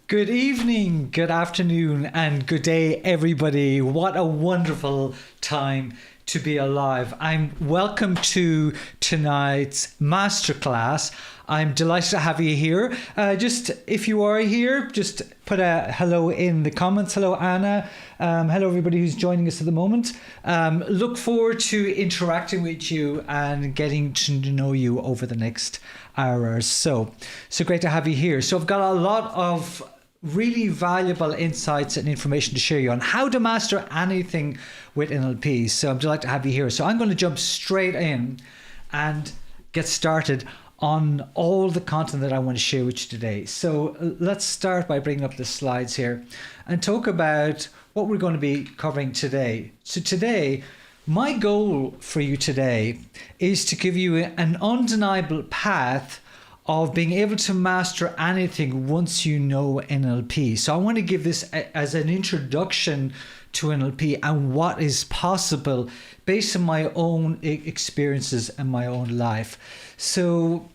Good evening, good afternoon, and good day, everybody. What a wonderful time to be alive. I'm welcome to tonight's masterclass. I'm delighted to have you here. Just if you are here, just put a hello in the comments. Hello, Anna. Hello, everybody who's joining us at the moment. Look forward to interacting with you and getting to know you over the next hour or so. So great to have you here. So I've got a lot of really valuable insights and information to share you on how to master anything with NLP. So I'm delighted to have you here. So I'm going to jump straight in and get started on all the content that I want to share with you today. So let's start by bringing up the slides here and talk about what we're going to be covering today. So today, my goal for you today is to give you an undeniable path of being able to master anything once you know NLP. So I want to give this as an introduction to NLP and what is possible based on my own experiences and my own life. So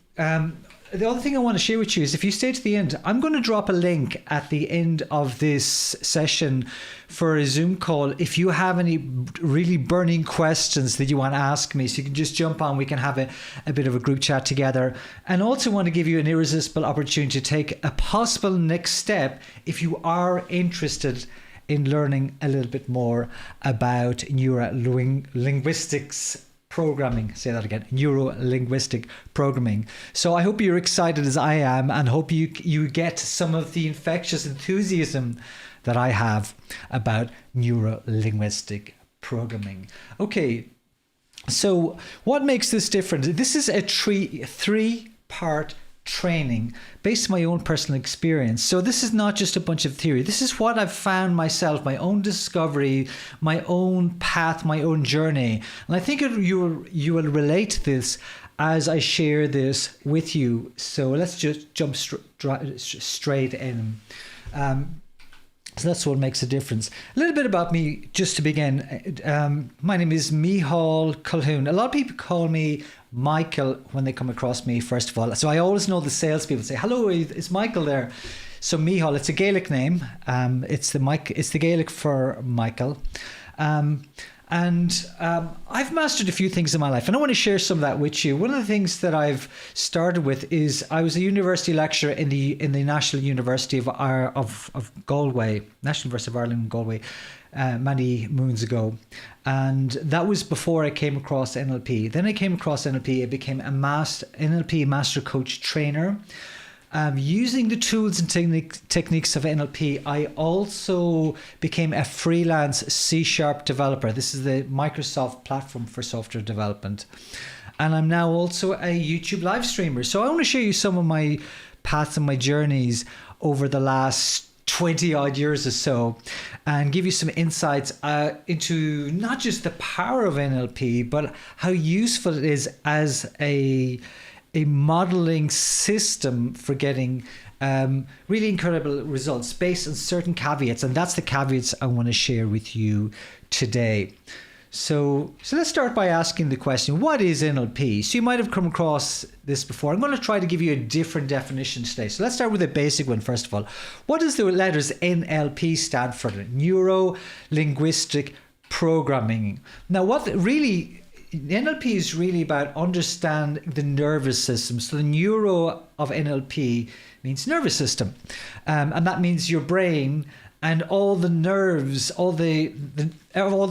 the other thing I want to share with you is if you stay to the end, I'm going to drop a link at the end of this session for a Zoom call. If you have any really burning questions that you want to ask me, so you can just jump on, we can have a bit of a group chat together. And also want to give you an irresistible opportunity to take a possible next step if you are interested in learning a little bit more about neuro-linguistics programming. Say that again, neuro-linguistic programming. So I hope you're excited as I am and hope you get some of the infectious enthusiasm that I have about neuro-linguistic programming. Okay, so what makes this different? This is a three-part training based on my own personal experience. So this is not just a bunch of theory. This is what I've found myself, my own discovery, my own path, my own journey. And I think you will relate to this as I share this with you. So let's just jump straight in. So that's what makes a difference. A little bit about me, just to begin. My name is Micheal Colhoun. A lot of people call me Micheal when they come across me, first of all. So I always know the salespeople say, hello, is Micheal there? So Micheal, it's a Gaelic name. It's the Gaelic for Michael. I've mastered a few things in my life, and I want to share some of that with you. One of the things that I've started with is I was a university lecturer in the National University of Galway, National University of Ireland, Galway, many moons ago, and that was before I came across NLP. Then I came across NLP. I became a NLP master coach trainer. Using the tools and techniques of NLP, I also became a freelance C# developer. This is the Microsoft platform for software development. And I'm now also a YouTube live streamer. So I want to show you some of my paths and my journeys over the last 20 odd years or so and give you some insights into not just the power of NLP, but how useful it is as a modeling system for getting really incredible results based on certain caveats. And that's the caveats I want to share with you today. So let's start by asking the question, what is NLP? So you might have come across this before. I'm going to try to give you a different definition today. So let's start with a basic one first of all. What does the letters NLP stand for? Neuro-linguistic programming. Now NLP is really about understanding the nervous system. So the neuro of NLP means nervous system. And that means your brain and all the nerves, all the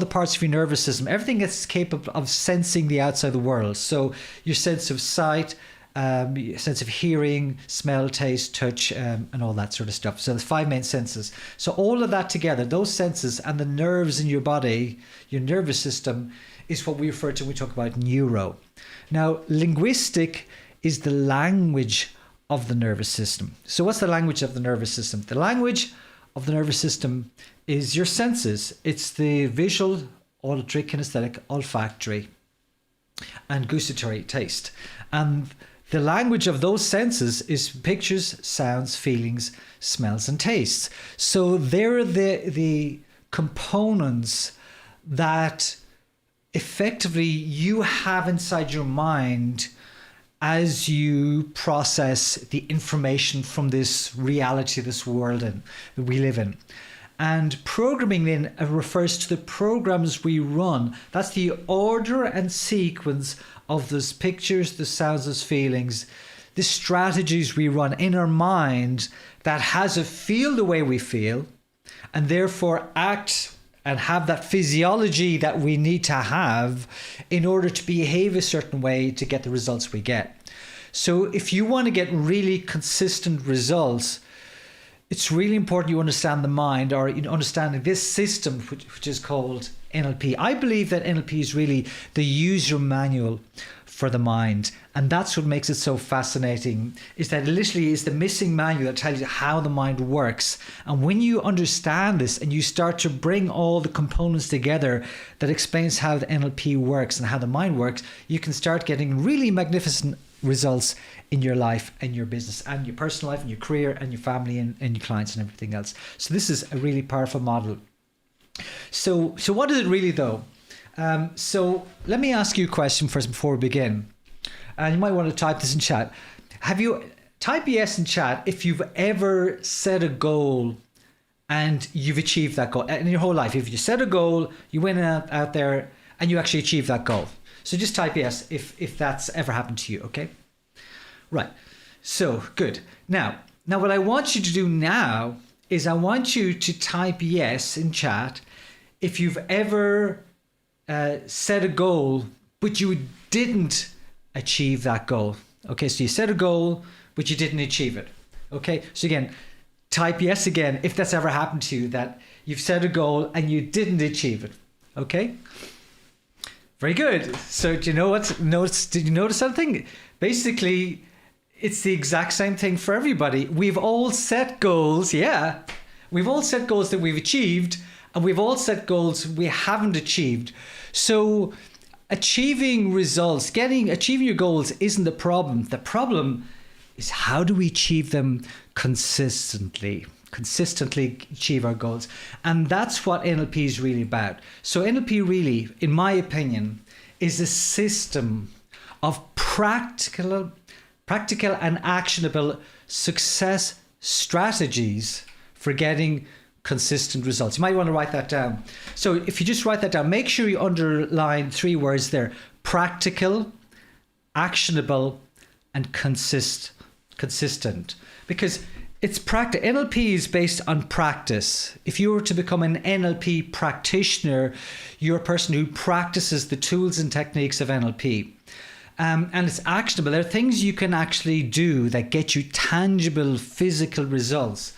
parts of your nervous system, everything that's capable of sensing the outside world. So your sense of sight, your sense of hearing, smell, taste, touch, and all that sort of stuff. So there's 5 main senses. So all of that together, those senses and the nerves in your body, your nervous system, is what we refer to when we talk about neuro. Now, linguistic is the language of the nervous system. So what's the language of the nervous system? The language of the nervous system is your senses. It's the visual, auditory, kinesthetic, olfactory, and gustatory taste. And the language of those senses is pictures, sounds, feelings, smells, and tastes. So they're the components that effectively you have inside your mind as you process the information from this reality, this world that we live in. And programming then refers to the programs we run. That's the order and sequence of those pictures, the sounds, those feelings, the strategies we run in our mind that has us feel the way we feel, and therefore act and have that physiology that we need to have in order to behave a certain way to get the results we get. So if you want to get really consistent results, it's really important you understand the mind, or you understanding this system, which is called NLP. I believe that NLP is really the user manual for the mind. And that's what makes it so fascinating, is that it literally is the missing manual that tells you how the mind works. And when you understand this and you start to bring all the components together that explains how the NLP works and how the mind works, you can start getting really magnificent results in your life and your business and your personal life and your career and your family and your clients and everything else. So this is a really powerful model. So what is it really though? So let me ask you a question first before we begin. And you might want to type this in chat. Type yes in chat if you've ever set a goal and you've achieved that goal in your whole life. If you set a goal, you went out there and you actually achieved that goal. So just type yes if that's ever happened to you, okay? Right, so good. Now what I want you to do now is I want you to type yes in chat if you've ever set a goal, but you didn't achieve that goal. Okay, so you set a goal, but you didn't achieve it. Okay, so again, type yes again if that's ever happened to you, that you've set a goal and you didn't achieve it. Okay, very good. So do you know did you notice something? Basically, it's the exact same thing for everybody. We've all set goals, yeah. We've all set goals that we've achieved, and we've all set goals we haven't achieved. So achieving results, achieving your goals isn't the problem. The problem is how do we achieve them consistently achieve our goals. And that's what NLP is really about. So NLP really, in my opinion, is a system of practical and actionable success strategies for getting consistent results. You might want to write that down. So if you just write that down, make sure you underline 3 words there: practical, actionable, and consistent. Because it's practice. NLP is based on practice. If you were to become an NLP practitioner, you're a person who practices the tools and techniques of NLP. And it's actionable. There are things you can actually do that get you tangible physical results.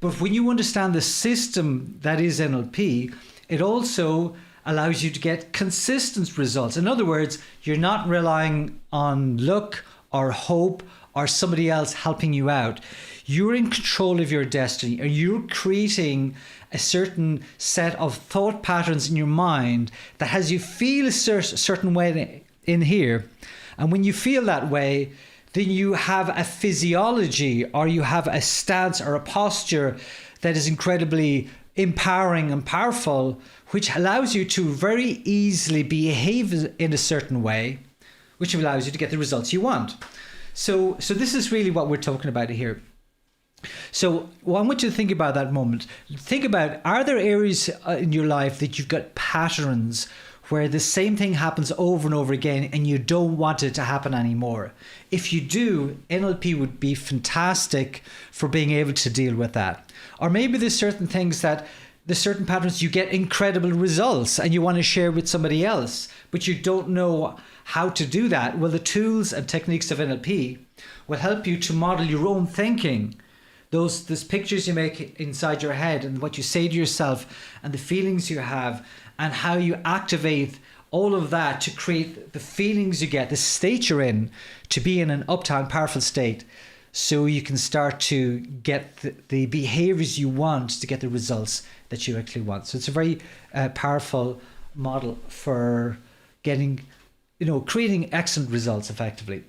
But when you understand the system that is NLP, it also allows you to get consistent results. In other words, you're not relying on luck or hope or somebody else helping you out. You're in control of your destiny, and you're creating a certain set of thought patterns in your mind that has you feel a certain way in here. And when you feel that way, then you have a physiology, or you have a stance or a posture that is incredibly empowering and powerful, which allows you to very easily behave in a certain way, which allows you to get the results you want. So this is really what we're talking about here. So I want you to think about that moment. Think about, are there areas in your life that you've got patterns where the same thing happens over and over again and you don't want it to happen anymore? If you do, NLP would be fantastic for being able to deal with that. Or maybe there's certain things that, there's certain patterns you get incredible results and you want to share with somebody else, but you don't know how to do that. Well, the tools and techniques of NLP will help you to model your own thinking. Those pictures you make inside your head and what you say to yourself and the feelings you have and how you activate all of that to create the feelings you get, the state you're in, to be in an uptime, powerful state, so you can start to get the behaviors you want to get the results that you actually want. So it's a very powerful model for getting, creating excellent results effectively.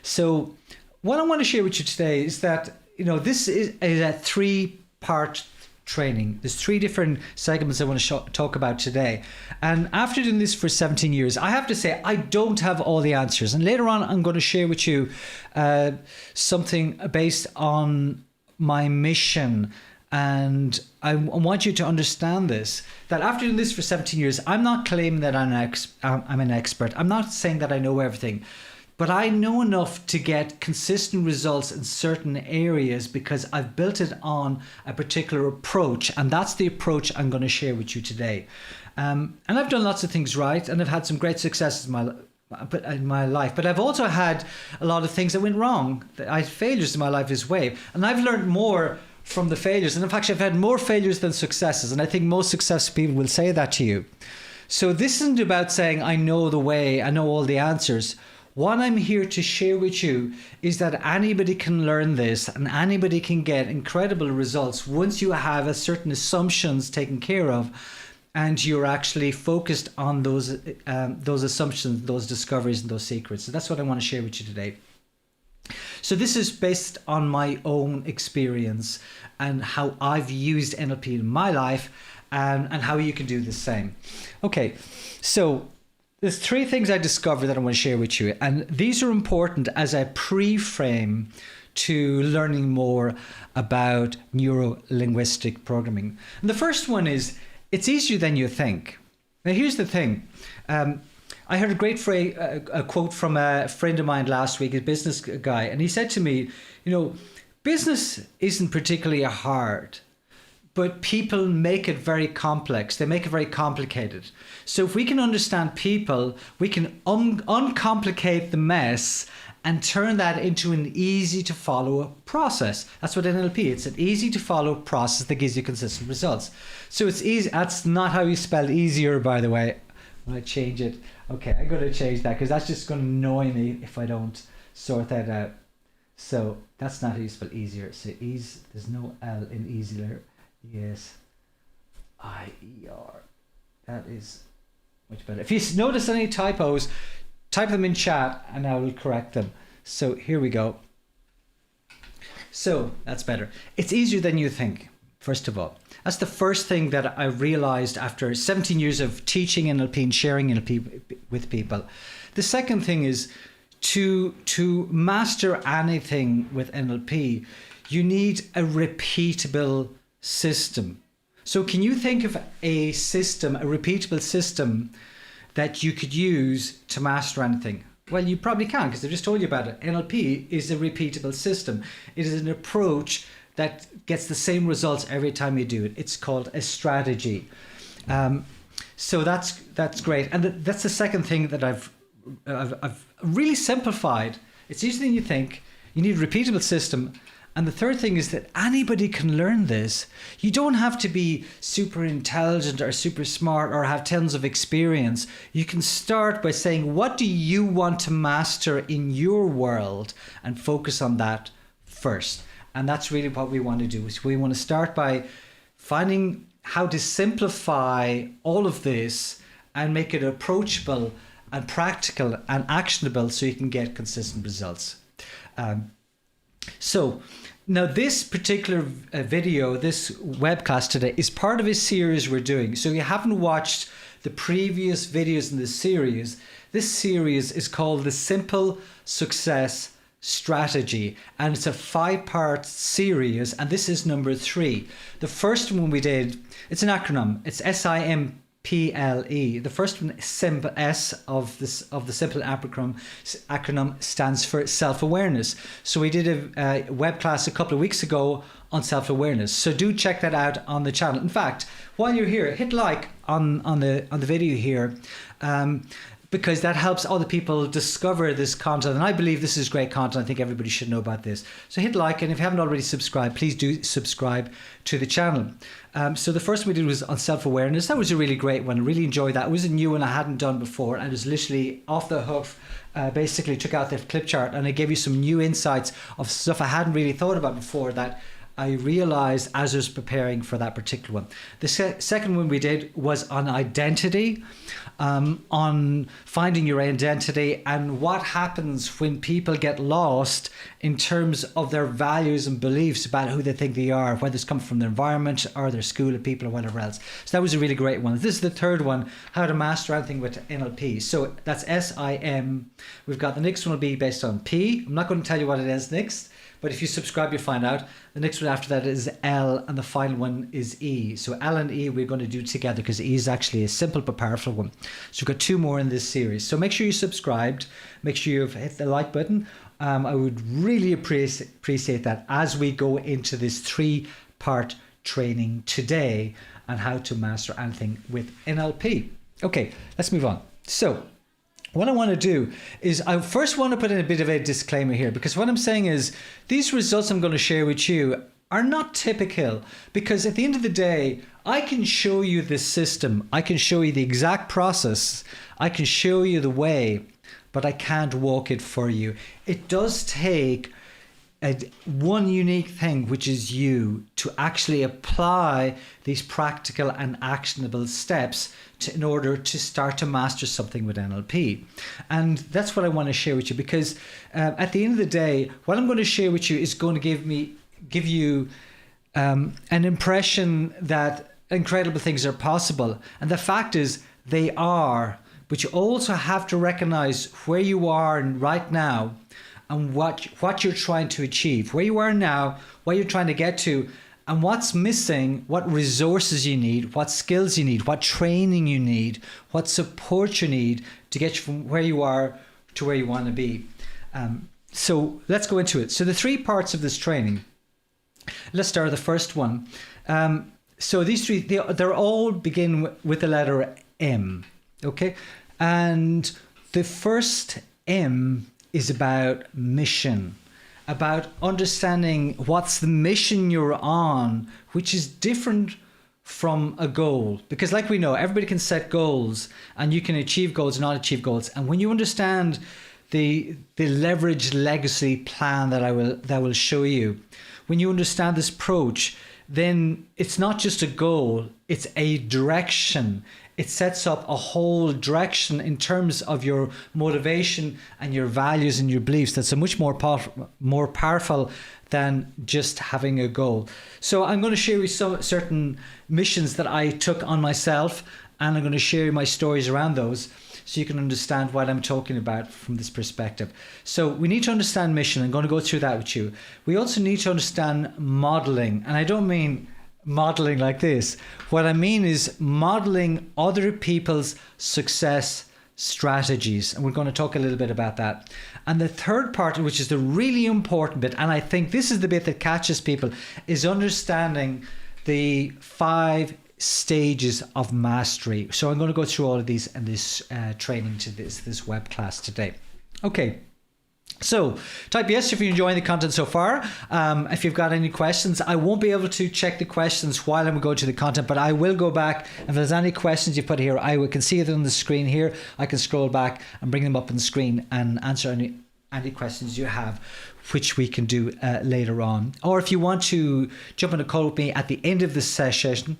So what I want to share with you today is that, this is a 3-part training. There's 3 different segments I want to talk about today. And after doing this for 17 years, I have to say I don't have all the answers. And later on, I'm going to share with you something based on my mission. And I want you to understand this, that after doing this for 17 years, I'm not claiming that I'm an expert. I'm not saying that I know everything. But I know enough to get consistent results in certain areas because I've built it on a particular approach. And that's the approach I'm going to share with you today. And I've done lots of things right, and I've had some great successes in my life. But I've also had a lot of things that went wrong. I had failures in my life as well. And I've learned more from the failures. And in fact, I've had more failures than successes. And I think most successful people will say that to you. So this isn't about saying I know the way, I know all the answers. What I'm here to share with you is that anybody can learn this and anybody can get incredible results once you have a certain assumptions taken care of and you're actually focused on those assumptions, those discoveries and those secrets. So that's what I want to share with you today. So this is based on my own experience and how I've used NLP in my life and how you can do the same. Okay, so there's 3 things I discovered that I want to share with you. And these are important as a pre-frame to learning more about neuro-linguistic programming. And the first one is, it's easier than you think. Now, here's the thing. I heard a great a quote from a friend of mine last week, a business guy. And he said to me, business isn't particularly hard, but people make it very complex. They make it very complicated. So if we can understand people, we can uncomplicate the mess and turn that into an easy to follow process. That's what NLP, it's an easy to follow process that gives you consistent results. So it's easy. That's not how you spell easier, by the way. I'm going to change it. Okay, I'm going to change that because that's just going to annoy me if I don't sort that out. So that's not how you spell easier. So ease, there's no L in easier. Yes, I-E-R. That is much better. If you notice any typos, type them in chat and I will correct them. So here we go. So that's better. It's easier than you think, first of all. That's the first thing that I realized after 17 years of teaching NLP and sharing NLP with people. The second thing is to master anything with NLP, you need a repeatable system. So can you think of a system, a repeatable system that you could use to master anything? Well, you probably can because I just told you about it. NLP is a repeatable system. It is an approach that gets the same results every time you do it. It's called a strategy. So that's great. And that's the second thing that I've really simplified. It's easier than you think. You need a repeatable system. And the third thing is that anybody can learn this. You don't have to be super intelligent or super smart or have tons of experience. You can start by saying, what do you want to master in your world? And focus on that first. And that's really what we want to do. So we want to start by finding how to simplify all of this and make it approachable and practical and actionable so you can get consistent results. So now this particular video, this webcast today is part of a series we're doing. So if you haven't watched the previous videos in this series is called the Simple Success Strategy, and it's a 5-part series, and this is number 3. The first one we did, it's an acronym, it's SIMPLE. The first one, simple, S of the simple acronym stands for self-awareness. So we did a web class a couple of weeks ago on self-awareness. So do check that out on the channel. In fact, while you're here, hit like on the video here. Because that helps other people discover this content. And I believe this is great content. I think everybody should know about this. So hit like, and if you haven't already subscribed, please do subscribe to the channel. So the first one we did was on self-awareness. That was a really great one. I really enjoyed that. It was a new one I hadn't done before. And it was literally off the hoof. Basically took out the clip chart and I gave you some new insights of stuff I hadn't really thought about before that I realized as I was preparing for that particular one. The second one we did was on identity, on finding your identity and what happens when people get lost in terms of their values and beliefs about who they think they are, whether it's come from their environment or their school of people or whatever else. So that was a really great one. This is the third one, how to master anything with NLP. So that's SIM. We've got the next one will be based on P. I'm not going to tell you what it is next, but if you subscribe, you'll find out. The next one after that is L, and the final one is E. So L and E we're going to do together because E is actually a simple but powerful one. So we've got 2 more in this series. So make sure you're subscribed. Make sure you've hit the like button. I would really appreciate that as we go into this 3-part training today on how to master anything with NLP. Okay, let's move on. So what I want to do is I first want to put in a bit of a disclaimer here, because what I'm saying is these results I'm going to share with you are not typical, because at the end of the day, I can show you the system. I can show you the exact process. I can show you the way, but I can't walk it for you. It does take one unique thing, which is you, to actually apply these practical and actionable steps in order to start to master something with NLP. And that's what I want to share with you, because at the end of the day, what I'm going to share with you is going to give you an impression that incredible things are possible. And the fact is they are, but you also have to recognize where you are right now and what you're trying to achieve, where you are now, what you're trying to get to, and what's missing, what resources you need, what skills you need, what training you need, what support you need to get you from where you are to where you want to be. So let's go into it. So the 3 parts of this training. Let's start with the first one. So these 3, they're all begin with the letter M, okay? And the first M is about mission, about understanding what's the mission you're on, which is different from a goal. Because like we know, everybody can set goals and you can achieve goals and not achieve goals. And when you understand the leveraged legacy plan that I will show you, when you understand this approach, then it's not just a goal, it's a direction. It sets up a whole direction in terms of your motivation and your values and your beliefs. That's a much more powerful than just having a goal. So I'm going to share with you some certain missions that I took on myself, and I'm going to share my stories around those so you can understand what I'm talking about from this perspective. So we need to understand mission. I'm going to go through that with you. We also need to understand modeling, and I don't mean modeling like this. What I mean is modeling other people's success strategies, and we're going to talk a little bit about that. And the third part, which is the really important bit, and I think this is the bit that catches people, is understanding the 5 stages of mastery. So I'm going to go through all of these in this training to this web class today. Okay. So type yes if you're enjoying the content so far. If you've got any questions, I won't be able to check the questions while I'm going to the content, but I will go back. If there's any questions you put here, I can see it on the screen here. I can scroll back and bring them up on the screen and answer any questions you have, which we can do later on. Or if you want to jump on a call with me at the end of the session,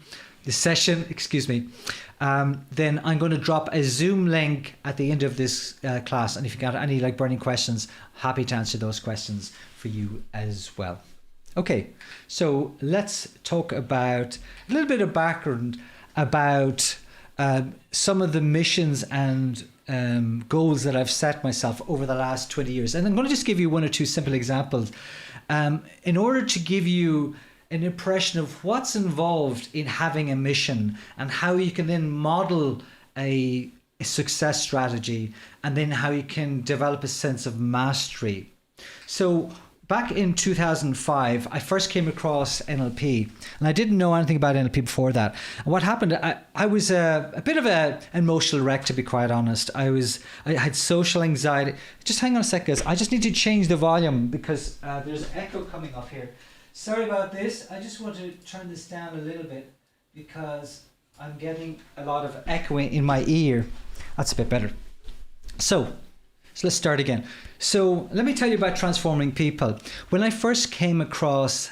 then I'm going to drop a Zoom link at the end of this class. And if you've got any burning questions, happy to answer those questions for you as well. Okay, so let's talk about a little bit of background about some of the missions and goals that I've set myself over the last 20 years. And I'm going to just give you 1 or 2 simple examples in order to give you an impression of what's involved in having a mission and how you can then model a success strategy, and then how you can develop a sense of mastery. So back in 2005, I first came across NLP, and I didn't know anything about NLP before that. And what happened, I was a bit of an emotional wreck, to be quite honest. I had social anxiety. Just hang on a sec, guys. I just need to change the volume because there's echo coming up here. Sorry about this. I just want to turn this down a little bit because I'm getting a lot of echoing in my ear. That's a bit better. So So let's start again. So let me tell you about transforming people. When I first came across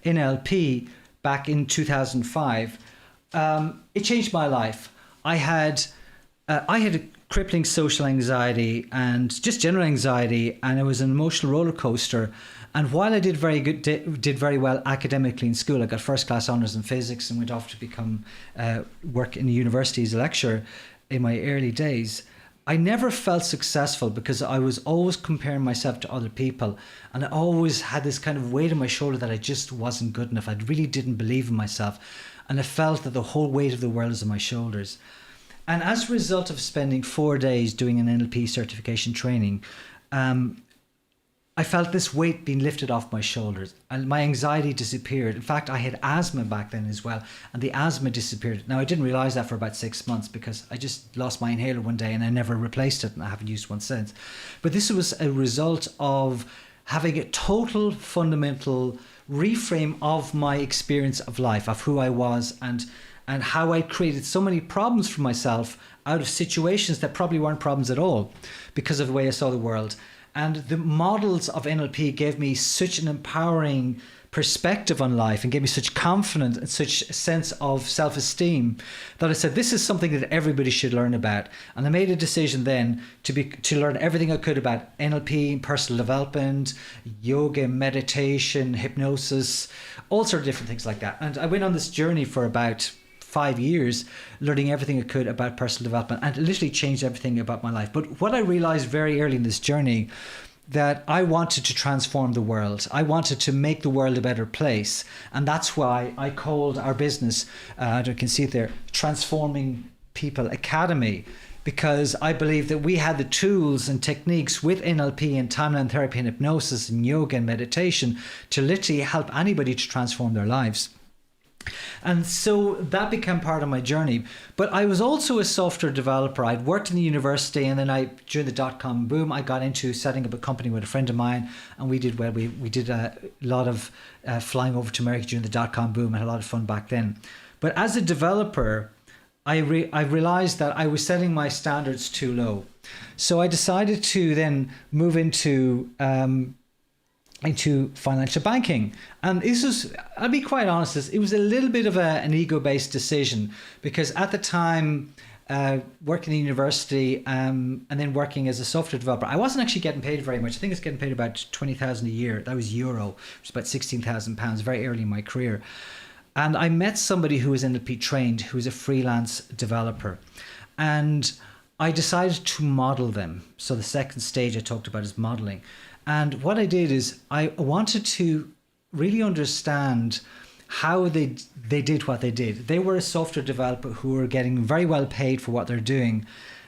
NLP back in 2005, it changed my life. I had a crippling social anxiety and just general anxiety, and it was an emotional roller coaster. And while I did very well academically in school, I got first class honours in physics and went off to become work in the university as a lecturer in my early days. I never felt successful because I was always comparing myself to other people, and I always had this kind of weight on my shoulder that I just wasn't good enough. I really didn't believe in myself, and I felt that the whole weight of the world was on my shoulders. And as a result of spending 4 days doing an NLP certification training, I felt this weight being lifted off my shoulders, and my anxiety disappeared. In fact, I had asthma back then as well, and the asthma disappeared. Now, I didn't realize that for about 6 months because I just lost my inhaler one day and I never replaced it, and I haven't used one since. But this was a result of having a total fundamental reframe of my experience of life, of who I was, and how I created so many problems for myself out of situations that probably weren't problems at all because of the way I saw the world. And the models of NLP gave me such an empowering perspective on life and gave me such confidence and such a sense of self-esteem that I said, this is something that everybody should learn about. And I made a decision then to learn everything I could about NLP, personal development, yoga, meditation, hypnosis, all sorts of different things like that. And I went on this journey for about 5 years, learning everything I could about personal development, and it literally changed everything about my life. But what I realized very early in this journey, that I wanted to transform the world. I wanted to make the world a better place. And that's why I called our business, you can see it there, Transforming People Academy, because I believe that we had the tools and techniques with NLP and timeline therapy and hypnosis and yoga and meditation to literally help anybody to transform their lives. And so that became part of my journey. But I was also a software developer. I'd worked in the university, and then during the dot-com boom, I got into setting up a company with a friend of mine, and we did well. We did a lot of flying over to America during the dot-com boom. I had a lot of fun back then. But as a developer, I realized that I was setting my standards too low. So I decided to then move into financial banking. And this was, I'll be quite honest, it was a little bit of an ego-based decision, because at the time, working in university and then working as a software developer, I wasn't actually getting paid very much. I think I was getting paid about 20,000 a year. That was euro, which is about £16,000 very early in my career. And I met somebody who was NLP trained, who was a freelance developer. And I decided to model them. So the second stage I talked about is modeling. And what I did is I wanted to really understand how they did what they did. They were a software developer who were getting very well paid for what they're doing,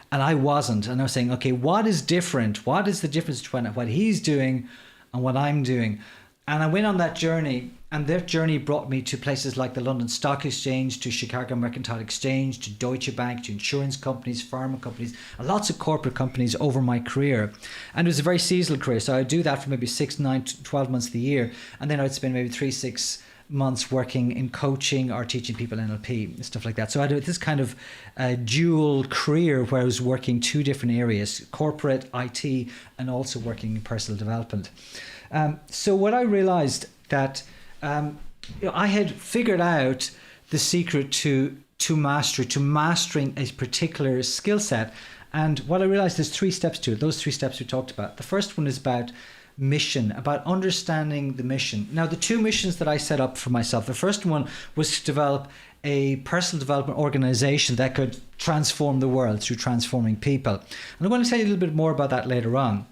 and I wasn't. And I was saying, okay, what is different? What is the difference between what he's doing and what I'm doing? And I went on that journey, and that journey brought me to places like the London Stock Exchange, to Chicago Mercantile Exchange, to Deutsche Bank, to insurance companies, pharma companies, and lots of corporate companies over my career. And it was a very seasonal career. So I'd do that for maybe 6, 9, 12 months of the year. And then I'd spend maybe 3, 6 months working in coaching or teaching people NLP and stuff like that. So I had this kind of dual career where I was working 2 different areas, corporate, IT, and also working in personal development. So what I realized that I had figured out the secret to mastering a particular skill set. And what I realized, there's 3 steps to it. Those 3 steps we talked about. The first one is about mission, about understanding the mission. Now, the 2 missions that I set up for myself, the first one was to develop a personal development organization that could transform the world through transforming people. And I'm going to tell you a little bit more about that later on.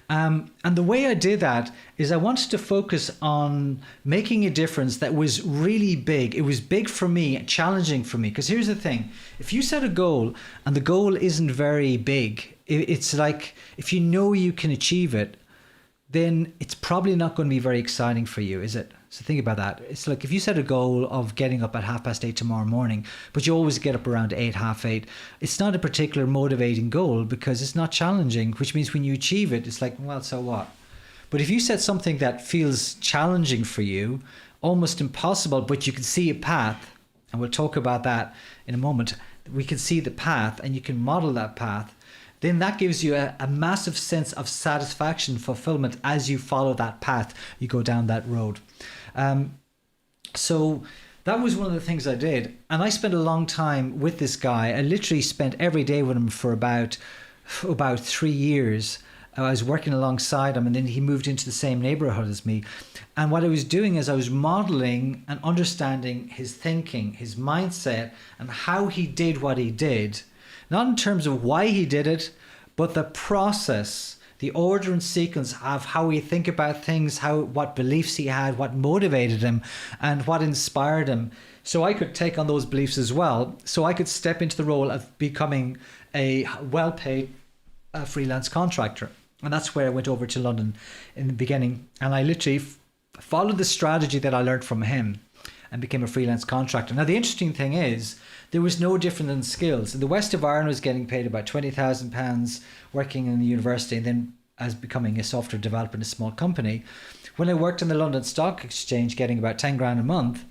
And the way I did that is I wanted to focus on making a difference that was really big. It was big for me, challenging for me. Because here's the thing. If you set a goal and the goal isn't very big, it's like if you know you can achieve it, then it's probably not going to be very exciting for you, is it? So think about that. It's like if you set a goal of getting up at 8:30 tomorrow morning, but you always get up around 8, half 8, it's not a particular motivating goal because it's not challenging, which means when you achieve it, it's like, well, so what? But if you set something that feels challenging for you, almost impossible, but you can see a path, and we'll talk about that in a moment, we can see the path and you can model that path, then that gives you a massive sense of satisfaction, fulfillment as you follow that path, you go down that road. So that was one of the things I did. And I spent a long time with this guy. I literally spent every day with him for about 3 years. I was working alongside him, and then he moved into the same neighborhood as me. And what I was doing is I was modeling and understanding his thinking, his mindset, and how he did what he did. Not in terms of why he did it, but the process, the order and sequence of how he think about things, what beliefs he had, what motivated him, and what inspired him. So I could take on those beliefs as well. So I could step into the role of becoming a well-paid freelance contractor. And that's where I went over to London in the beginning. And I literally followed the strategy that I learned from him and became a freelance contractor. Now, the interesting thing is, there was no different in skills. In the west of Ireland, I was getting paid about £20,000 working in the university, and then as becoming a software developer in a small company. When I worked in the London Stock Exchange, getting about 10 grand a month,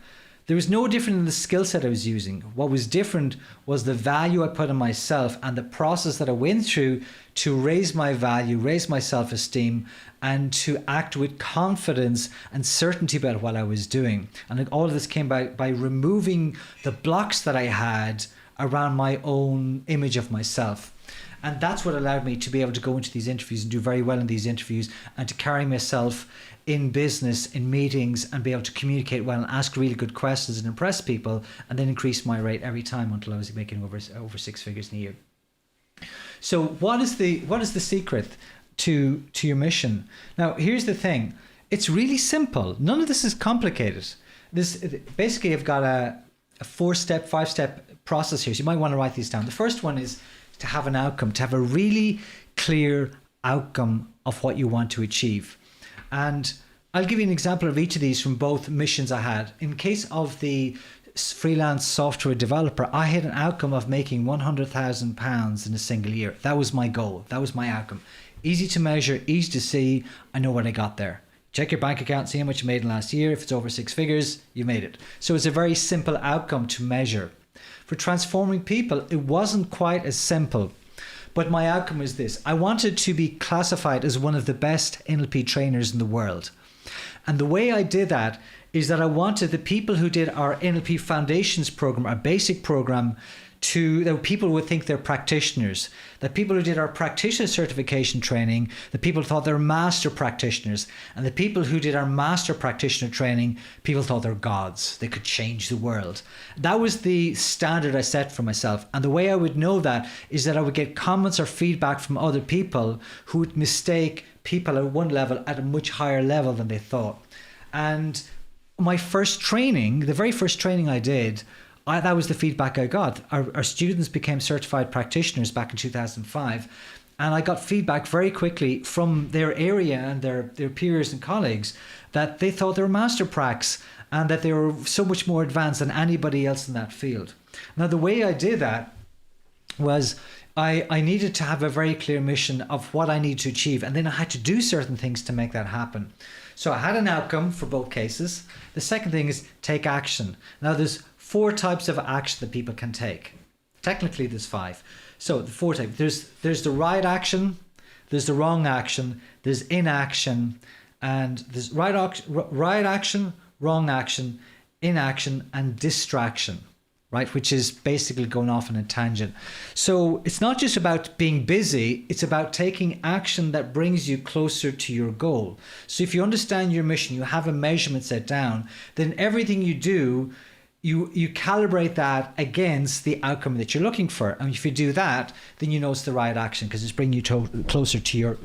there was no different in the skill set I was using. What was different was the value I put on myself and the process that I went through to raise my value, raise my self-esteem, and to act with confidence and certainty about what I was doing. And all of this came by removing the blocks that I had around my own image of myself. And that's what allowed me to be able to go into these interviews and do very well in these interviews, and to carry myself in business, in meetings, and be able to communicate well and ask really good questions and impress people, and then increase my rate every time until I was making over 6 figures in a year. So what is the secret to your mission? Now, here's the thing. It's really simple. None of this is complicated. Basically, I've got a 4-step, 5-step process here. So you might want to write these down. The first one is to have an outcome, to have a really clear outcome of what you want to achieve. And I'll give you an example of each of these from both missions I had. In case of the freelance software developer, I had an outcome of making £100,000 in a single year. That was my goal. That was my outcome. Easy to measure, easy to see. I know what I got there. Check your bank account, see how much you made in last year. If it's over 6 figures, you made it. So it's a very simple outcome to measure. For transforming people, it wasn't quite as simple. But my outcome was this. I wanted to be classified as one of the best NLP trainers in the world. And the way I did that is that I wanted the people who did our NLP Foundations program, our basic program, that people would think they're practitioners. That people who did our practitioner certification training, the people thought they're master practitioners. And the people who did our master practitioner training, people thought they're gods. They could change the world. That was the standard I set for myself. And the way I would know that is that I would get comments or feedback from other people who would mistake people at one level at a much higher level than they thought. And my first training, the very first training I did, that was the feedback I got. Our students became certified practitioners back in 2005. And I got feedback very quickly from their area and their peers and colleagues that they thought they were master pracs and that they were so much more advanced than anybody else in that field. Now, the way I did that was I needed to have a very clear mission of what I need to achieve. And then I had to do certain things to make that happen. So I had an outcome for both cases. The second thing is take action. Now, there's 4 types of action that people can take. Technically, there's 5. So the 4 types. There's the right action, there's the wrong action, there's inaction, and there's right action, wrong action, inaction, and distraction, right? Which is basically going off on a tangent. So it's not just about being busy, it's about taking action that brings you closer to your goal. So if you understand your mission, you have a measurement set down, then everything you do, you calibrate that against the outcome that you're looking for. And if you do that, then you know it's the right action because it's bringing you closer to your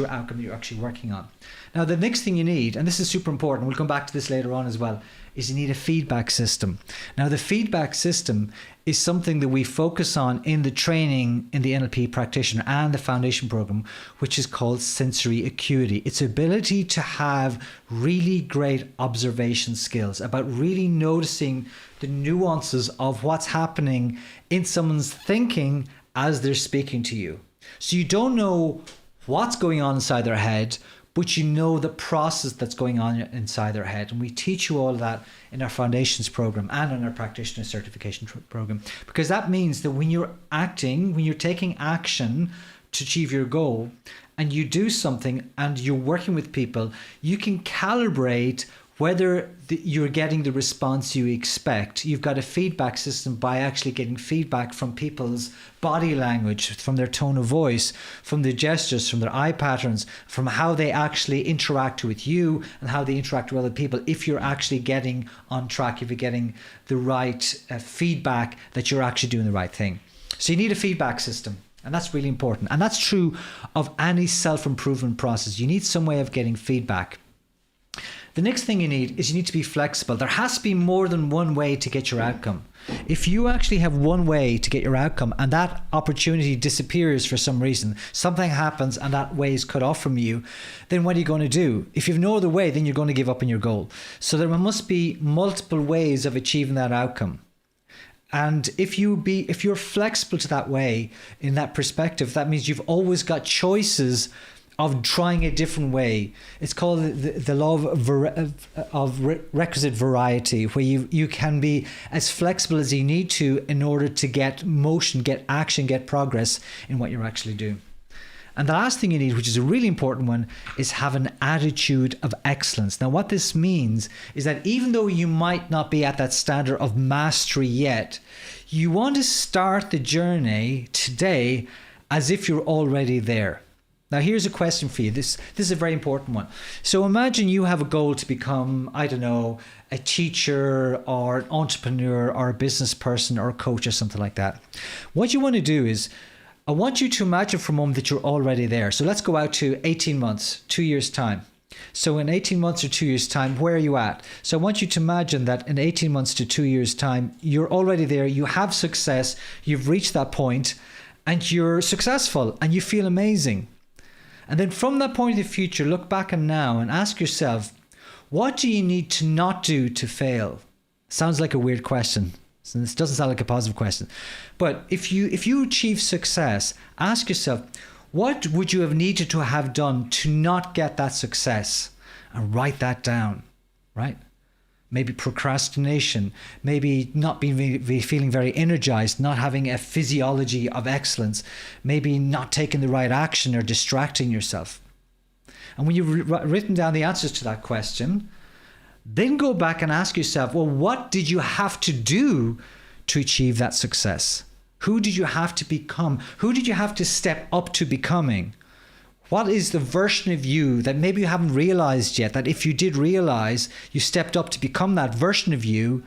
outcome you're actually working on. Now, the next thing you need, and this is super important, we'll come back to this later on as well, is you need a feedback system. Now, the feedback system is something that we focus on in the training in the NLP practitioner and the foundation program, which is called sensory acuity. It's ability to have really great observation skills about really noticing the nuances of what's happening in someone's thinking as they're speaking to you. So you don't know what's going on inside their head, but you know the process that's going on inside their head. And we teach you all of that in our Foundations program and in our practitioner certification program, because that means that when you're acting, when you're taking action to achieve your goal, and you do something and you're working with people, you can calibrate whether you're getting the response you expect. You've got a feedback system by actually getting feedback from people's body language, from their tone of voice, from their gestures, from their eye patterns, from how they actually interact with you and how they interact with other people. If you're actually getting on track, if you're getting the right feedback that you're actually doing the right thing. So you need a feedback system. And that's really important. And that's true of any self-improvement process. You need some way of getting feedback. The next thing you need is you need to be flexible. There has to be more than one way to get your outcome. If you actually have one way to get your outcome and that opportunity disappears for some reason, something happens and that way is cut off from you, then what are you going to do? If you have no other way, then you're going to give up on your goal. So there must be multiple ways of achieving that outcome. And if you're flexible to that way, in that perspective, that means you've always got choices of trying a different way. It's called the law of requisite variety, where you can be as flexible as you need to in order to get motion, get action, get progress in what you're actually doing. And the last thing you need, which is a really important one, is have an attitude of excellence. Now, what this means is that even though you might not be at that standard of mastery yet, you want to start the journey today as if you're already there. Now, here's a question for you. This is a very important one. So imagine you have a goal to become, I don't know, a teacher or an entrepreneur or a business person or a coach or something like that. What you want to do is, I want you to imagine for a moment that you're already there. So let's go out to 18 months, 2 years' time. So in 18 months or 2 years' time, where are you at? So I want you to imagine that in 18 months to 2 years' time, you're already there, you have success, you've reached that point, and you're successful, and you feel amazing. And then from that point in the future, look back and now and ask yourself, what do you need to not do to fail? Sounds like a weird question. So this doesn't sound like a positive question. But if you achieve success, ask yourself, what would you have needed to have done to not get that success? And write that down, right? Maybe procrastination, maybe not feeling very energized, not having a physiology of excellence, maybe not taking the right action or distracting yourself. And when you've written down the answers to that question, then go back and ask yourself, well, what did you have to do to achieve that success? Who did you have to become? Who did you have to step up to becoming? What is the version of you that maybe you haven't realized yet, that if you did realize you stepped up to become that version of you,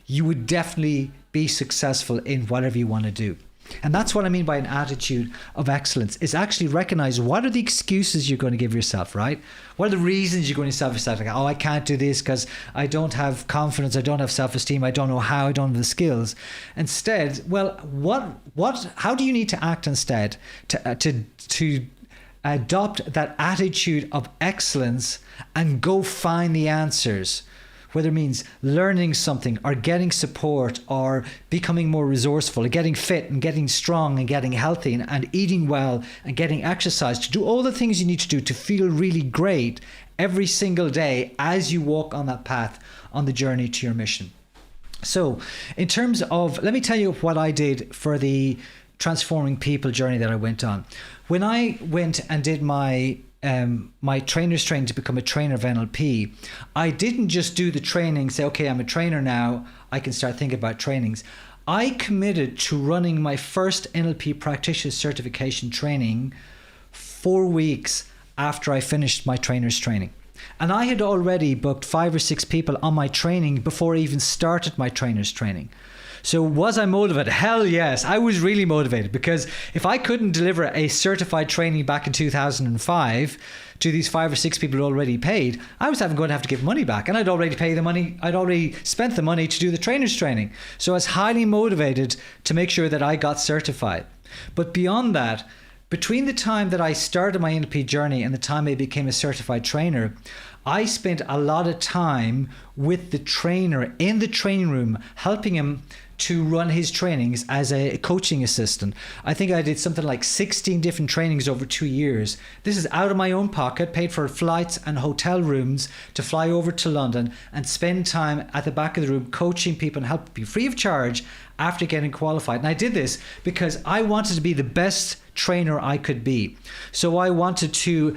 you would definitely be successful in whatever you want to do. And that's what I mean by an attitude of excellence. Is actually recognize what are the excuses you're going to give yourself, right? What are the reasons you're going to self-esteem? Like, oh, I can't do this because I don't have confidence, I don't have self-esteem, I don't know how, I don't have the skills. Instead, well, how do you need to act instead to adopt that attitude of excellence and go find the answers? Whether it means learning something or getting support or becoming more resourceful or getting fit and getting strong and getting healthy and eating well and getting exercise, to do all the things you need to do to feel really great every single day as you walk on that path on the journey to your mission. So in terms of, let me tell you what I did for the transforming people journey that I went on. When I went and did my trainer's training to become a trainer of NLP, I didn't just do the training, say, okay, I'm a trainer now, I can start thinking about trainings. I committed to running my first NLP practitioner certification training 4 weeks after I finished my trainer's training. And I had already booked 5 or 6 people on my training before I even started my trainer's training. So was I motivated? Hell yes, I was really motivated, because if I couldn't deliver a certified training back in 2005 to these 5 or 6 people who already paid, I was going to have to give money back, and I'd already paid the money. I'd already spent the money to do the trainer's training. So I was highly motivated to make sure that I got certified. But beyond that, between the time that I started my NLP journey and the time I became a certified trainer, I spent a lot of time with the trainer in the training room, helping him to run his trainings as a coaching assistant. I think I did something like 16 different trainings over 2 years. This is out of my own pocket, paid for flights and hotel rooms to fly over to London and spend time at the back of the room coaching people and helping people free of charge after getting qualified. And I did this because I wanted to be the best trainer I could be. So I wanted to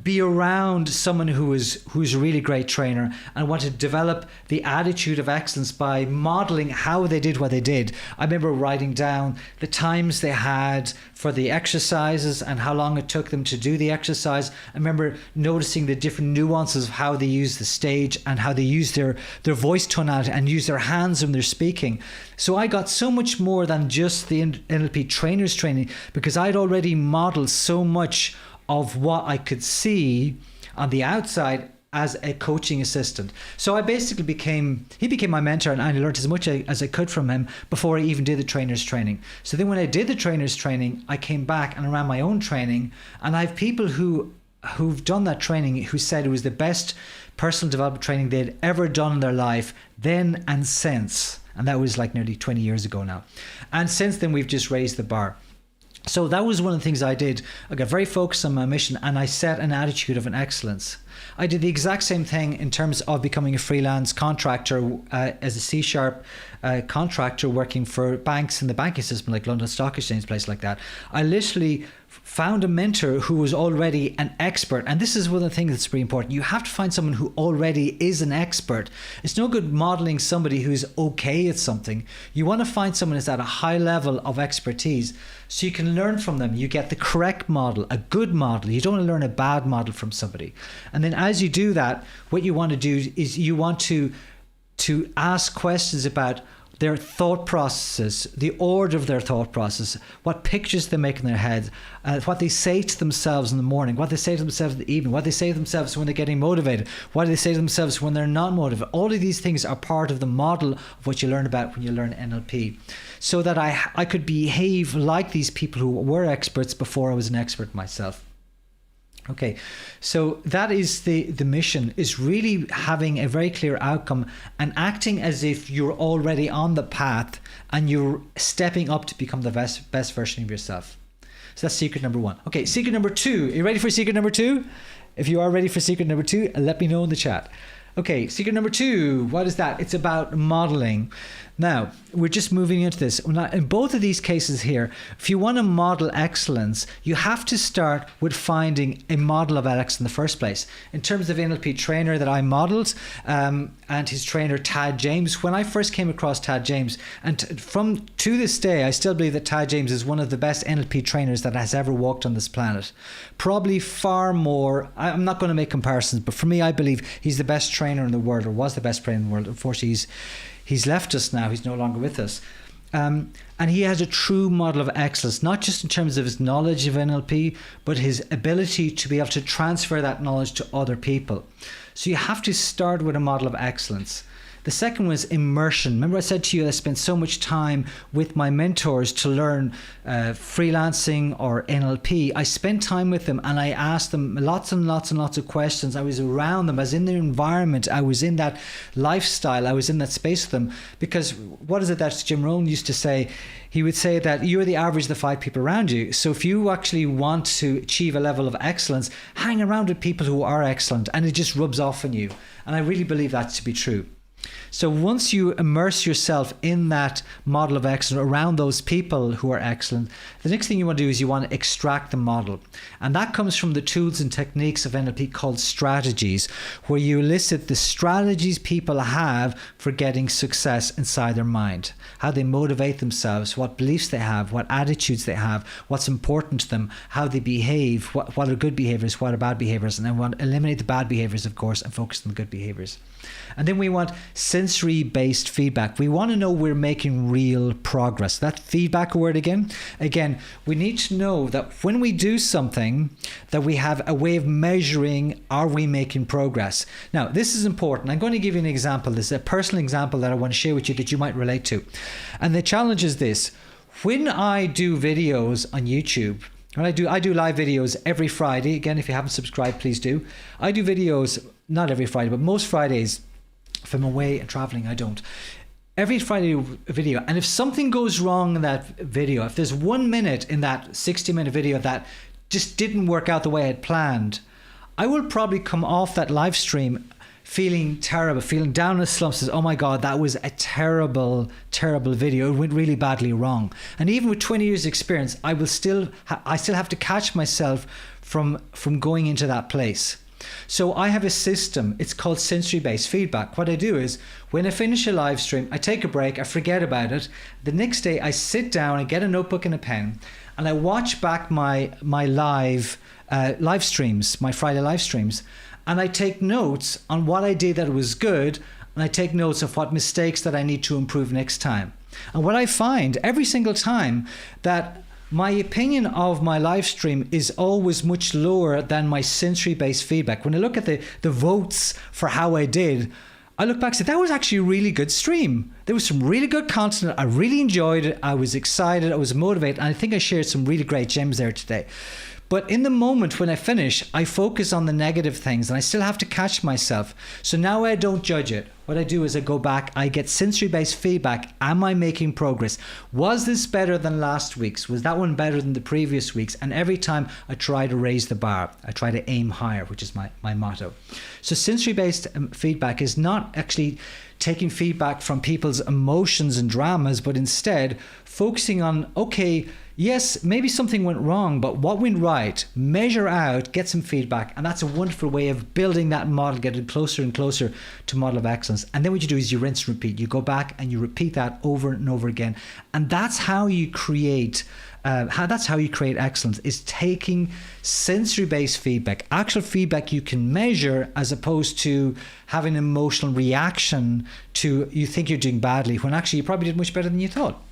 be around someone who's a really great trainer, and want to develop the attitude of excellence by modeling how they did what they did. I remember writing down the times they had for the exercises and how long it took them to do the exercise. I remember noticing the different nuances of how they use the stage and how they use their voice tonality and use their hands when they're speaking. So I got so much more than just the NLP trainers training, because I'd already modeled so much of what I could see on the outside as a coaching assistant. So I basically he became my mentor, and I learned as much as I could from him before I even did the trainer's training. So then when I did the trainer's training, I came back and ran my own training, and I have people who've done that training who said it was the best personal development training they'd ever done in their life, then and since. And that was like nearly 20 years ago now. And since then, we've just raised the bar. So that was one of the things I did. I got very focused on my mission, and I set an attitude of an excellence. I did the exact same thing in terms of becoming a freelance contractor as a C-sharp contractor working for banks in the banking system like London Stock Exchange, place like that. I literally found a mentor who was already an expert. And this is one of the things that's pretty important. You have to find someone who already is an expert. It's no good modeling somebody who's okay at something. You want to find someone who's at a high level of expertise so you can learn from them. You get the correct model, a good model. You don't want to learn a bad model from somebody. And then as you do that, what you want to do is you want to ask questions about their thought processes, the order of their thought process, what pictures they make in their head, what they say to themselves in the morning, what they say to themselves in the evening, what they say to themselves when they're getting motivated, what do they say to themselves when they're not motivated. All of these things are part of the model of what you learn about when you learn NLP. So that I could behave like these people who were experts before I was an expert myself. Okay, so that is the mission, is really having a very clear outcome and acting as if you're already on the path and you're stepping up to become the best version of yourself. So that's secret number one. Okay, secret number two. Are you ready for secret number two? If you are ready for secret number two, let me know in the chat. Okay, secret number two, what is that? It's about modeling. Now, we're just moving into this. In both of these cases here, if you want to model excellence, you have to start with finding a model of excellence in the first place. In terms of NLP trainer that I modeled, and his trainer, Tad James, when I first came across Tad James, and to this day, I still believe that Tad James is one of the best NLP trainers that has ever walked on this planet. Probably far more, I'm not going to make comparisons, but for me, I believe he's the best trainer in the world, or was the best trainer in the world. Unfortunately, he's left us now. He's no longer with us. And he has a true model of excellence, not just in terms of his knowledge of NLP, but his ability to be able to transfer that knowledge to other people. So you have to start with a model of excellence. The second was immersion. Remember I said to you, I spent so much time with my mentors to learn freelancing or NLP. I spent time with them and I asked them lots and lots and lots of questions. I was around them. I was in their environment. I was in that lifestyle. I was in that space with them. Because what is it that Jim Rohn used to say? He would say that you're the average of the 5 people around you. So if you actually want to achieve a level of excellence, hang around with people who are excellent, and it just rubs off on you. And I really believe that to be true. So once you immerse yourself in that model of excellence around those people who are excellent, the next thing you want to do is you want to extract the model. And that comes from the tools and techniques of NLP called strategies, where you elicit the strategies people have for getting success inside their mind, how they motivate themselves, what beliefs they have, what attitudes they have, what's important to them, how they behave, what are good behaviors, what are bad behaviors, and then we want to eliminate the bad behaviors, of course, and focus on the good behaviors. And then we want sensory-based feedback. We want to know we're making real progress. That feedback word again, we need to know that when we do something, that we have a way of measuring, are we making progress? Now, this is important. I'm going to give you an example. This is a personal example that I want to share with you that you might relate to. And the challenge is this. When I do videos on YouTube, I do live videos every Friday. Again, if you haven't subscribed, please do. I do videos, not every Friday, but most Fridays. If I'm away and traveling, I don't. every Friday video. And if something goes wrong in that video, if there's 1 minute in that 60-minute video that just didn't work out the way I had planned, I will probably come off that live stream feeling terrible, feeling down in the slumps, says, oh my God, that was a terrible, terrible video. It went really badly wrong. And even with 20 years experience, I still have to catch myself from going into that place. So I have a system, it's called sensory-based feedback. What I do is when I finish a live stream, I take a break, I forget about it. The next day I sit down, I get a notebook and a pen, and I watch back my live streams, my Friday live streams, and I take notes on what I did that was good, and I take notes of what mistakes that I need to improve next time. And what I find every single time, that my opinion of my live stream is always much lower than my sensory-based feedback. When I look at the votes for how I did, I look back and say, that was actually a really good stream. There was some really good content. I really enjoyed it. I was excited. I was motivated. And I think I shared some really great gems there today. But in the moment when I finish, I focus on the negative things, and I still have to catch myself. So now I don't judge it. What I do is I go back, I get sensory-based feedback. Am I making progress? Was this better than last week's? Was that one better than the previous week's? And every time I try to raise the bar. I try to aim higher, which is my motto. So sensory-based feedback is not actually taking feedback from people's emotions and dramas, but instead focusing on, okay, yes, maybe something went wrong, but what went right? Measure out, get some feedback. And that's a wonderful way of building that model, getting closer and closer to model of excellence. And then what you do is you rinse and repeat. You go back and you repeat that over and over again. And that's how you create excellence, is taking sensory-based feedback, actual feedback you can measure, as opposed to having an emotional reaction to you think you're doing badly when actually you probably did much better than you thought.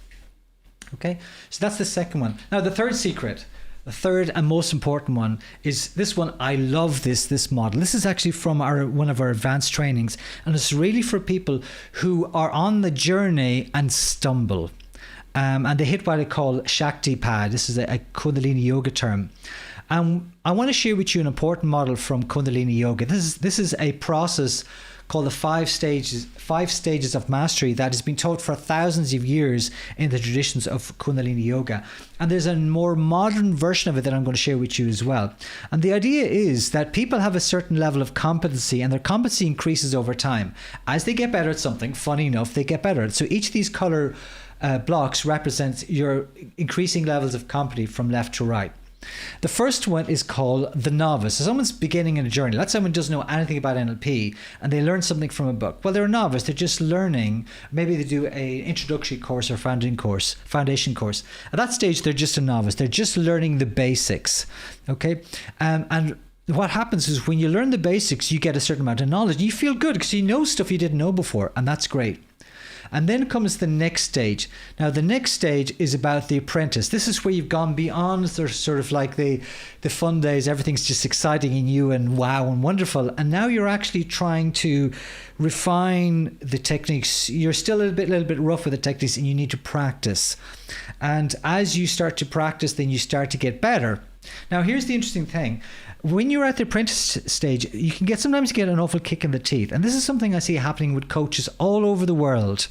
Okay, so that's the second one. Now the third secret, the third and most important one, is this one. I love this model. This is actually from one of our advanced trainings, and it's really for people who are on the journey and stumble. And they hit what I call Shakti pad. This is a Kundalini yoga term. I want to share with you an important model from Kundalini yoga. This is a process called the five stages of mastery that has been taught for thousands of years in the traditions of Kundalini yoga. And there's a more modern version of it that I'm going to share with you as well. And the idea is that people have a certain level of competency, and their competency increases over time. As they get better at something, funny enough, they get better at it. So each of these color blocks represents your increasing levels of competency from left to right. The first one is called the novice. So someone's beginning in a journey. Let's say someone doesn't know anything about NLP and they learn something from a book. Well, they're a novice. They're just learning. Maybe they do an introductory course or foundation course. At that stage, they're just a novice. They're just learning the basics. Okay, and what happens is when you learn the basics, you get a certain amount of knowledge. You feel good because you know stuff you didn't know before, and that's great. And then comes the next stage. Now, the next stage is about the apprentice. This is where you've gone beyond sort of like the fun days. Everything's just exciting and new and wow and wonderful. And now you're actually trying to refine the techniques. You're still a little bit rough with the techniques, and you need to practice. And as you start to practice, then you start to get better. Now, here's the interesting thing. When you're at the apprentice stage, you can sometimes get an awful kick in the teeth. And this is something I see happening with coaches all over the world.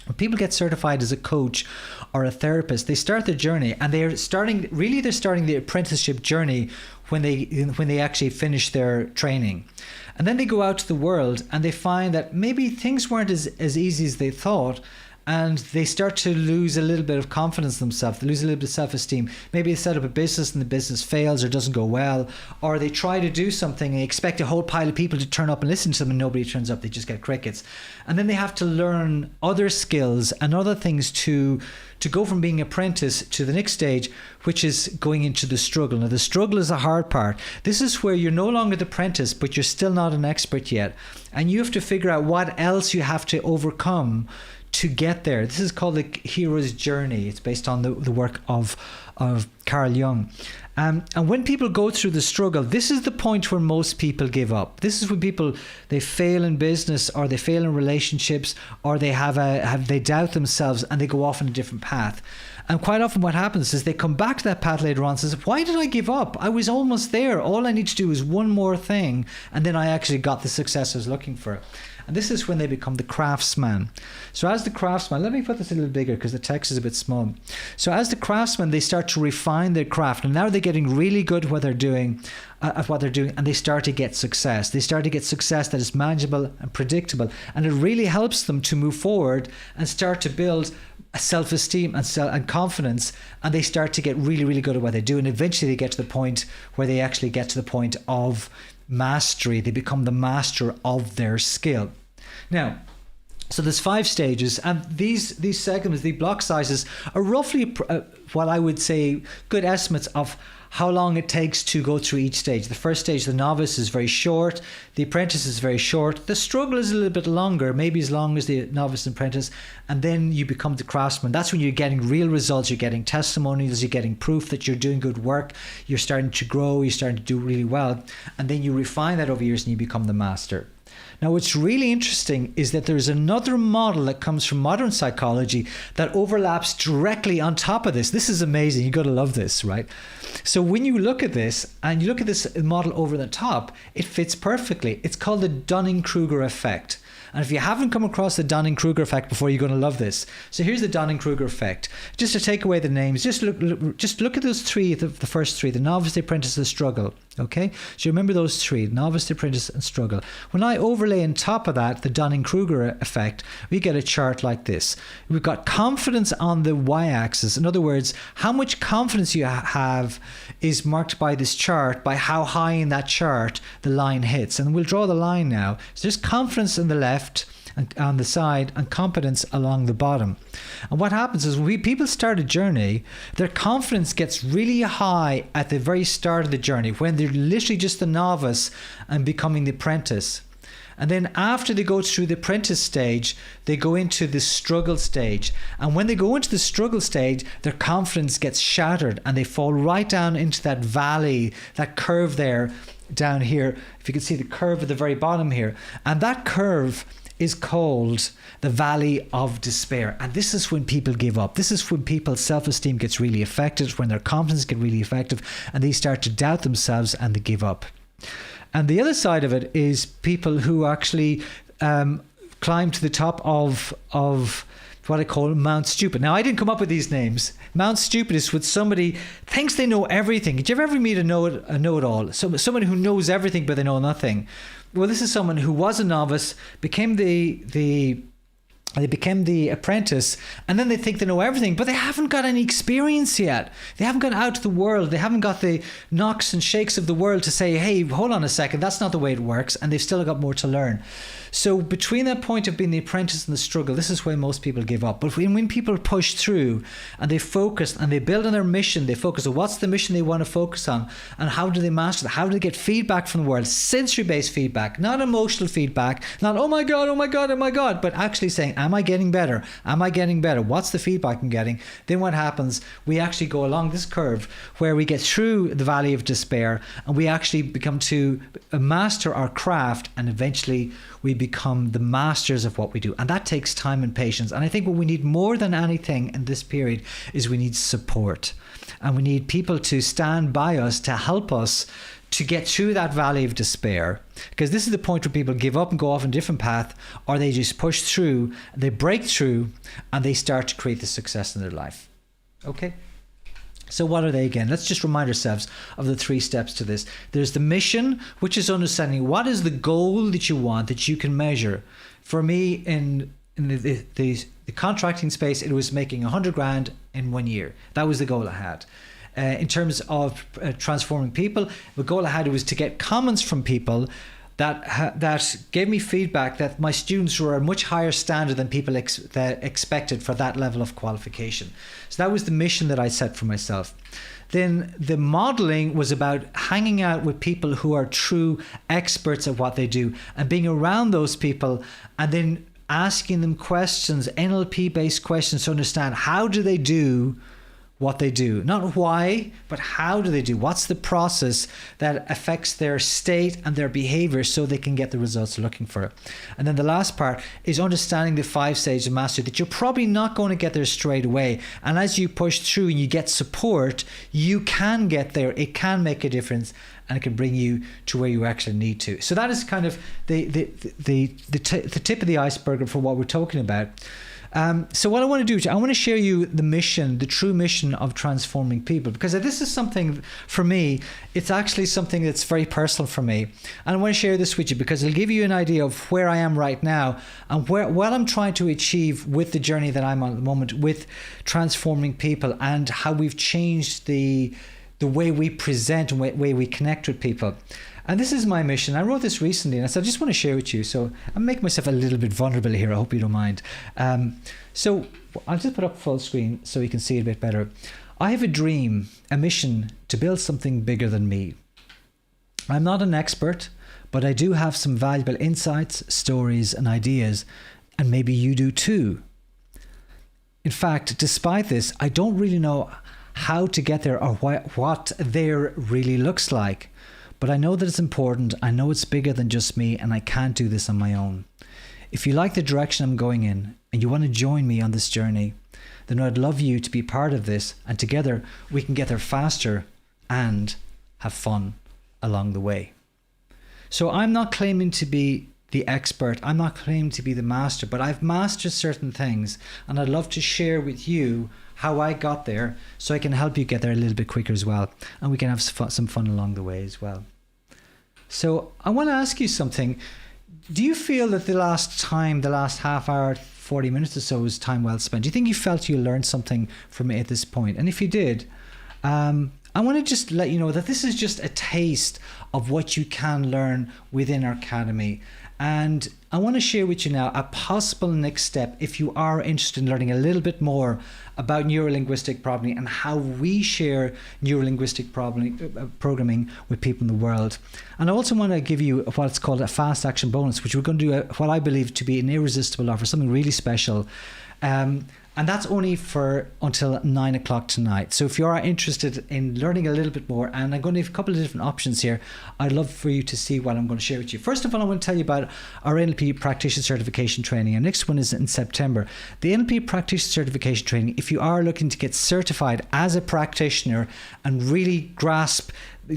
When people get certified as a coach or a therapist, they start their journey, and they're starting the apprenticeship journey when they actually finish their training. And then they go out to the world and they find that maybe things weren't as easy as they thought. And they start to lose a little bit of confidence in themselves. They lose a little bit of self-esteem. Maybe they set up a business and the business fails or doesn't go well. Or they try to do something and they expect a whole pile of people to turn up and listen to them, and nobody turns up. They just get crickets. And then they have to learn other skills and other things to go from being apprentice to the next stage, which is going into the struggle. Now, the struggle is the hard part. This is where you're no longer the apprentice, but you're still not an expert yet. And you have to figure out what else you have to overcome to get there. This is called the hero's journey. It's based on the work of Carl Jung. And when people go through the struggle, this is the point where most people give up. This is when they fail in business, or they fail in relationships, or they they doubt themselves and they go off on a different path. And quite often what happens is they come back to that path later on and says, why did I give up? I was almost there. All I need to do is one more thing. And then I actually got the success I was looking for. And this is when they become the craftsman. So as the craftsman, let me put this a little bigger because the text is a bit small. So as the craftsman, they start to refine their craft. And now they're getting really good at what they're doing, and they start to get success. They start to get success that is manageable and predictable. And it really helps them to move forward and start to build self-esteem and confidence, and they start to get really, really good at what they do. And eventually they get to the point where they actually get to the point of mastery. They become the master of their skill. Now, so there's 5 stages, and these segments, the block sizes, are roughly what I would say good estimates of how long it takes to go through each stage. The first stage, the novice, is very short. The apprentice is very short. The struggle is a little bit longer, maybe as long as the novice and apprentice. And then you become the craftsman. That's when you're getting real results. You're getting testimonials. You're getting proof that you're doing good work. You're starting to grow. You're starting to do really well. And then you refine that over years and you become the master. Now, what's really interesting is that there's another model that comes from modern psychology that overlaps directly on top of this. This is amazing. You've got to love this, right? So when you look at this and you look at this model over the top, it fits perfectly. It's called the Dunning-Kruger effect. And if you haven't come across the Dunning-Kruger effect before, you're going to love this. So here's the Dunning-Kruger effect. Just to take away the names, just look at those 3, the first 3, the novice, the apprentice, the struggle. Okay? So you remember those 3, novice, the apprentice, and struggle. When I overlay on top of that the Dunning-Kruger effect, we get a chart like this. We've got confidence on the y-axis. In other words, how much confidence you have is marked by this chart, by how high in that chart the line hits. And we'll draw the line now. So there's confidence on the left, and on the side, and competence along the bottom. And what happens is when people start a journey, their confidence gets really high at the very start of the journey, when they're literally just the novice and becoming the apprentice. And then after they go through the apprentice stage, they go into the struggle stage. And when they go into the struggle stage, their confidence gets shattered and they fall right down into that valley, that curve there down here. If you can see the curve at the very bottom here. And that curve is called the Valley of Despair. And this is when people give up. This is when people's self-esteem gets really affected, when their confidence gets really affected, and they start to doubt themselves and they give up. And the other side of it is people who actually climb to the top of what I call Mount Stupid. Now, I didn't come up with these names. Mount Stupid is when somebody thinks they know everything. Did you ever meet a know-it-all? Someone who knows everything but they know nothing. Well, this is someone who was a novice, became the apprentice, and then they think they know everything, but they haven't got any experience yet. They haven't gone out to the world. They haven't got the knocks and shakes of the world to say, hey, hold on a second, that's not the way it works, and they've still got more to learn. So between that point of being the apprentice and the struggle, this is where most people give up. But when people push through and they focus and they build on their mission, they focus on what's the mission they want to focus on and how do they master it, how do they get feedback from the world, sensory-based feedback, not emotional feedback, not oh my God, but actually saying, am I getting better? Am I getting better? What's the feedback I'm getting? Then what happens? We actually go along this curve where we get through the valley of despair and we actually become to master our craft, and eventually we become the masters of what we do. And that takes time and patience. And I think what we need more than anything in this period is we need support. And we need people to stand by us to help us to get through that valley of despair. Because this is the point where people give up and go off on a different path, or they just push through, they break through, and they start to create the success in their life. Okay? So what are they again? Let's just remind ourselves of the 3 steps to this. There's the mission, which is understanding what is the goal that you want, that you can measure. For me, in the contracting space, it was making 100 grand in 1 year. That was the goal I had. In terms of transforming people, the goal I had was to get comments from people that gave me feedback that my students were a much higher standard than people that expected for that level of qualification. So that was the mission that I set for myself. Then the modeling was about hanging out with people who are true experts at what they do and being around those people, and then asking them questions, NLP based questions, to understand how do they do what they do. Not why, but how do they do? What's the process that affects their state and their behavior so they can get the results they're looking for? And then the last part is understanding the 5 stages of mastery, that you're probably not going to get there straight away. And as you push through and you get support, you can get there. It can make a difference, and it can bring you to where you actually need to. So that is kind of the tip of the iceberg for what we're talking about. So what I want to do is I want to share you the mission, the true mission of transforming people, because this is something for me, it's actually something that's very personal for me. And I want to share this with you because it'll give you an idea of where I am right now and what I'm trying to achieve with the journey that I'm on at the moment with transforming people, and how we've changed the way we present and way we connect with people. And this is my mission. I wrote this recently and I said, I just want to share with you. So I'm making myself a little bit vulnerable here. I hope you don't mind. So I'll just put up full screen so you can see it a bit better. I have a dream, a mission to build something bigger than me. I'm not an expert, but I do have some valuable insights, stories, and ideas. And maybe you do too. In fact, despite this, I don't really know how to get there or what there really looks like. But I know that it's important, I know it's bigger than just me, and I can't do this on my own. If you like the direction I'm going in, and you want to join me on this journey, then I'd love you to be part of this, and together we can get there faster and have fun along the way. So I'm not claiming to be the expert, I'm not claiming to be the master, but I've mastered certain things, and I'd love to share with you how I got there so I can help you get there a little bit quicker as well, and we can have some fun along the way as well. So I want to ask you something. Do you feel that the last half hour, 40 minutes or so was time well spent? Do you think you felt you learned something from it at this point? And if you did, I want to just let you know that this is just a taste of what you can learn within our academy. And I want to share with you now a possible next step if you are interested in learning a little bit more about neurolinguistic programming and how we share neurolinguistic programming with people in the world. And I also want to give you what's called a fast action bonus, which we're going to do what I believe to be an irresistible offer, something really special. And that's only for until 9 o'clock tonight. So if you are interested in learning a little bit more, and I'm going to have a couple of different options here, I'd love for you to see what I'm going to share with you. First of all, I want to tell you about our NLP Practitioner Certification Training. Our next one is in September. The NLP Practitioner Certification Training, if you are looking to get certified as a practitioner and really grasp,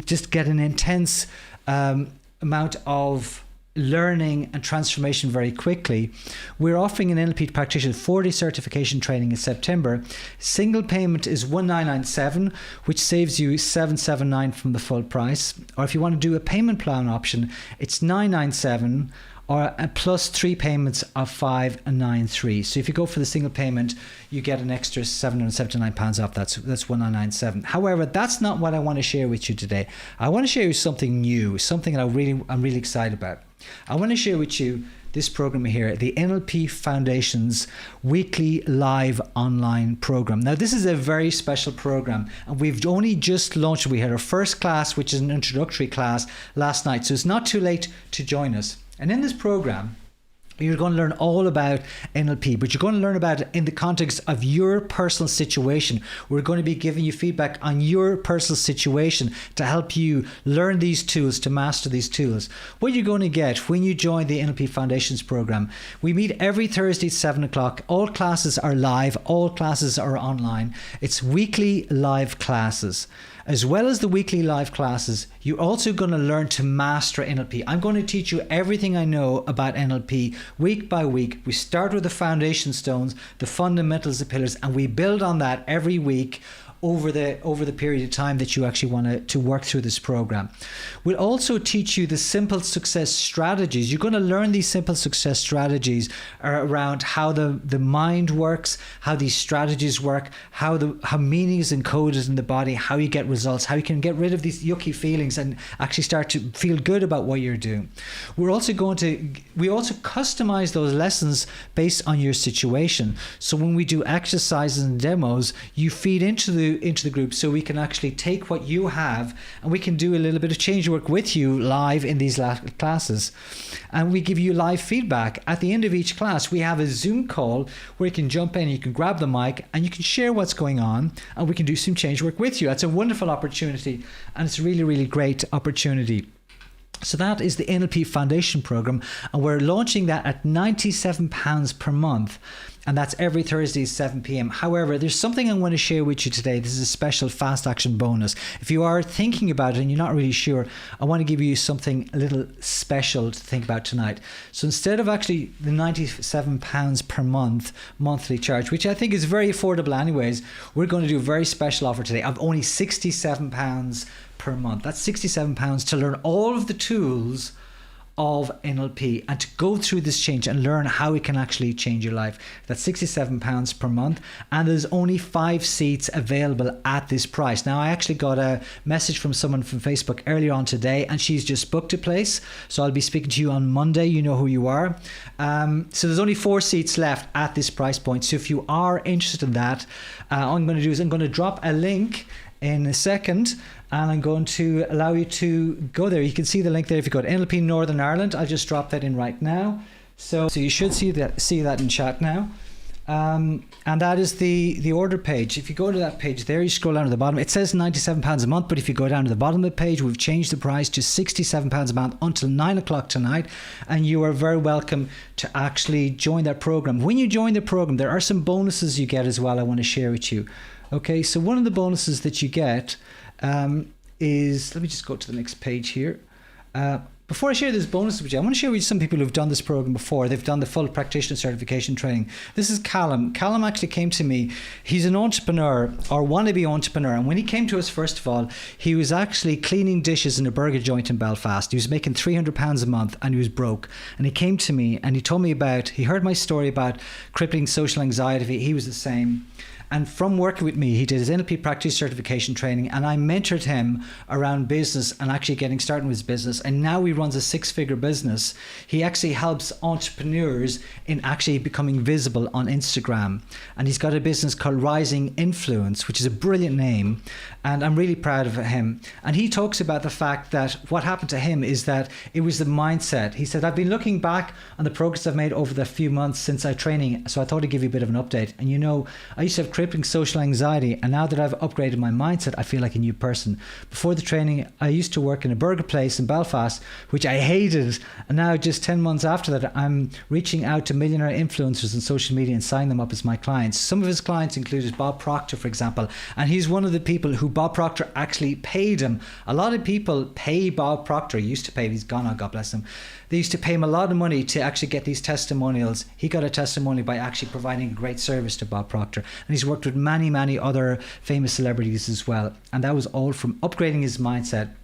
just get an intense amount of learning and transformation very quickly, we're offering an NLP practitioner 4-day certification training in September. Single payment is $1,997, which saves you $779 from the full price. Or if you want to do a payment plan option, it's $997 or plus 3 payments of $593. So if you go for the single payment, you get an extra £779 off. That's $1,997. However, that's not what I want to share with you today. I want to share with you something new, something that I'm really excited about. I want to share with you this program here, the NLP Foundations weekly live online program. Now, this is a very special program, and we've only just launched. We had our first class, which is an introductory class, last night. So it's not too late to join us. And in this program, you're going to learn all about NLP, but you're going to learn about it in the context of your personal situation. We're going to be giving you feedback on your personal situation to help you learn these tools, to master these tools. What you're going to get when you join the NLP Foundations program, we meet every Thursday at 7 o'clock. All classes are live. All classes are online. It's weekly live classes. As well as the weekly live classes, you're also going to learn to master NLP. I'm going to teach you everything I know about NLP week by week. We start with the foundation stones, the fundamentals, the pillars, and we build on that every week over the period of time that you actually want to work through this program. We'll also teach you the simple success strategies. You're going to learn these simple success strategies around how the mind works, how these strategies work, how meaning is encoded in the body, how you get results, how you can get rid of these yucky feelings and actually start to feel good about what you're doing. We also customize those lessons based on your situation. So when we do exercises and demos, you feed into into the group so we can actually take what you have and we can do a little bit of change work with you live in these classes. And we give you live feedback. At the end of each class, we have a Zoom call where you can jump in, you can grab the mic and you can share what's going on and we can do some change work with you. That's a wonderful opportunity and it's a really, really great opportunity. So that is the NLP Foundation program, and we're launching that at £97 per month. And that's every Thursday, 7 p.m. However, there's something I want to share with you today. This is a special fast action bonus. If you are thinking about it and you're not really sure, I want to give you something a little special to think about tonight. So instead of actually the £97 per month monthly charge, which I think is very affordable anyways, we're going to do a very special offer today of only £67 per month. That's £67 to learn all of the tools of NLP and to go through this change and learn how it can actually change your life. That's £67 per month, and there's only 5 seats available at this price. Now, I actually got a message from someone from Facebook earlier on today, and she's just booked a place, so I'll be speaking to you on Monday. You know who you are. So there's only 4 seats left at this price point. So if you are interested in that, all I'm going to do is I'm going to drop a link in a second, and I'm going to allow you to go there. You can see the link there if you go to NLP Northern Ireland. I'll just drop that in right now. So you should see that in chat now. And that is the order page. If you go to that page there, you scroll down to the bottom. It says £97 a month, but if you go down to the bottom of the page, we've changed the price to £67 a month until 9 o'clock tonight. And you are very welcome to actually join that program. When you join the program, there are some bonuses you get as well I want to share with you. Okay, so one of the bonuses that you get is, let me just go to the next page here. Before I share this bonus with you, I want to share with you some people who've done this program before. They've done the full practitioner certification training. This is Callum. Callum actually came to me. He's an entrepreneur or wannabe entrepreneur. And when he came to us, first of all, he was actually cleaning dishes in a burger joint in Belfast. He was making £300 a month and he was broke. And he came to me and he told me he heard my story about crippling social anxiety. He was the same. And from working with me, he did his NLP practice certification training, and I mentored him around business and actually getting started with his business. And now he runs a 6-figure business. He actually helps entrepreneurs in actually becoming visible on Instagram. And he's got a business called Rising Influence, which is a brilliant name. And I'm really proud of him. And he talks about the fact that what happened to him is that it was the mindset. He said, I've been looking back on the progress I've made over the few months since our training. So I thought I'd give you a bit of an update. And you know, I used to have crippling social anxiety, and now that I've upgraded my mindset, I feel like a new person. Before the training, I used to work in a burger place in Belfast, which I hated, and now just 10 months after that, I'm reaching out to millionaire influencers on social media and signing them up as my clients. Some of his clients included Bob Proctor, for example, and he's one of the people who Bob Proctor actually paid him. A lot of people pay Bob Proctor. He used to pay, he's gone now, God bless him. They used to pay him a lot of money to actually get these testimonials. He got a testimonial by actually providing a great service to Bob Proctor. And he's worked with many, many other famous celebrities as well. And that was all from upgrading his mindset.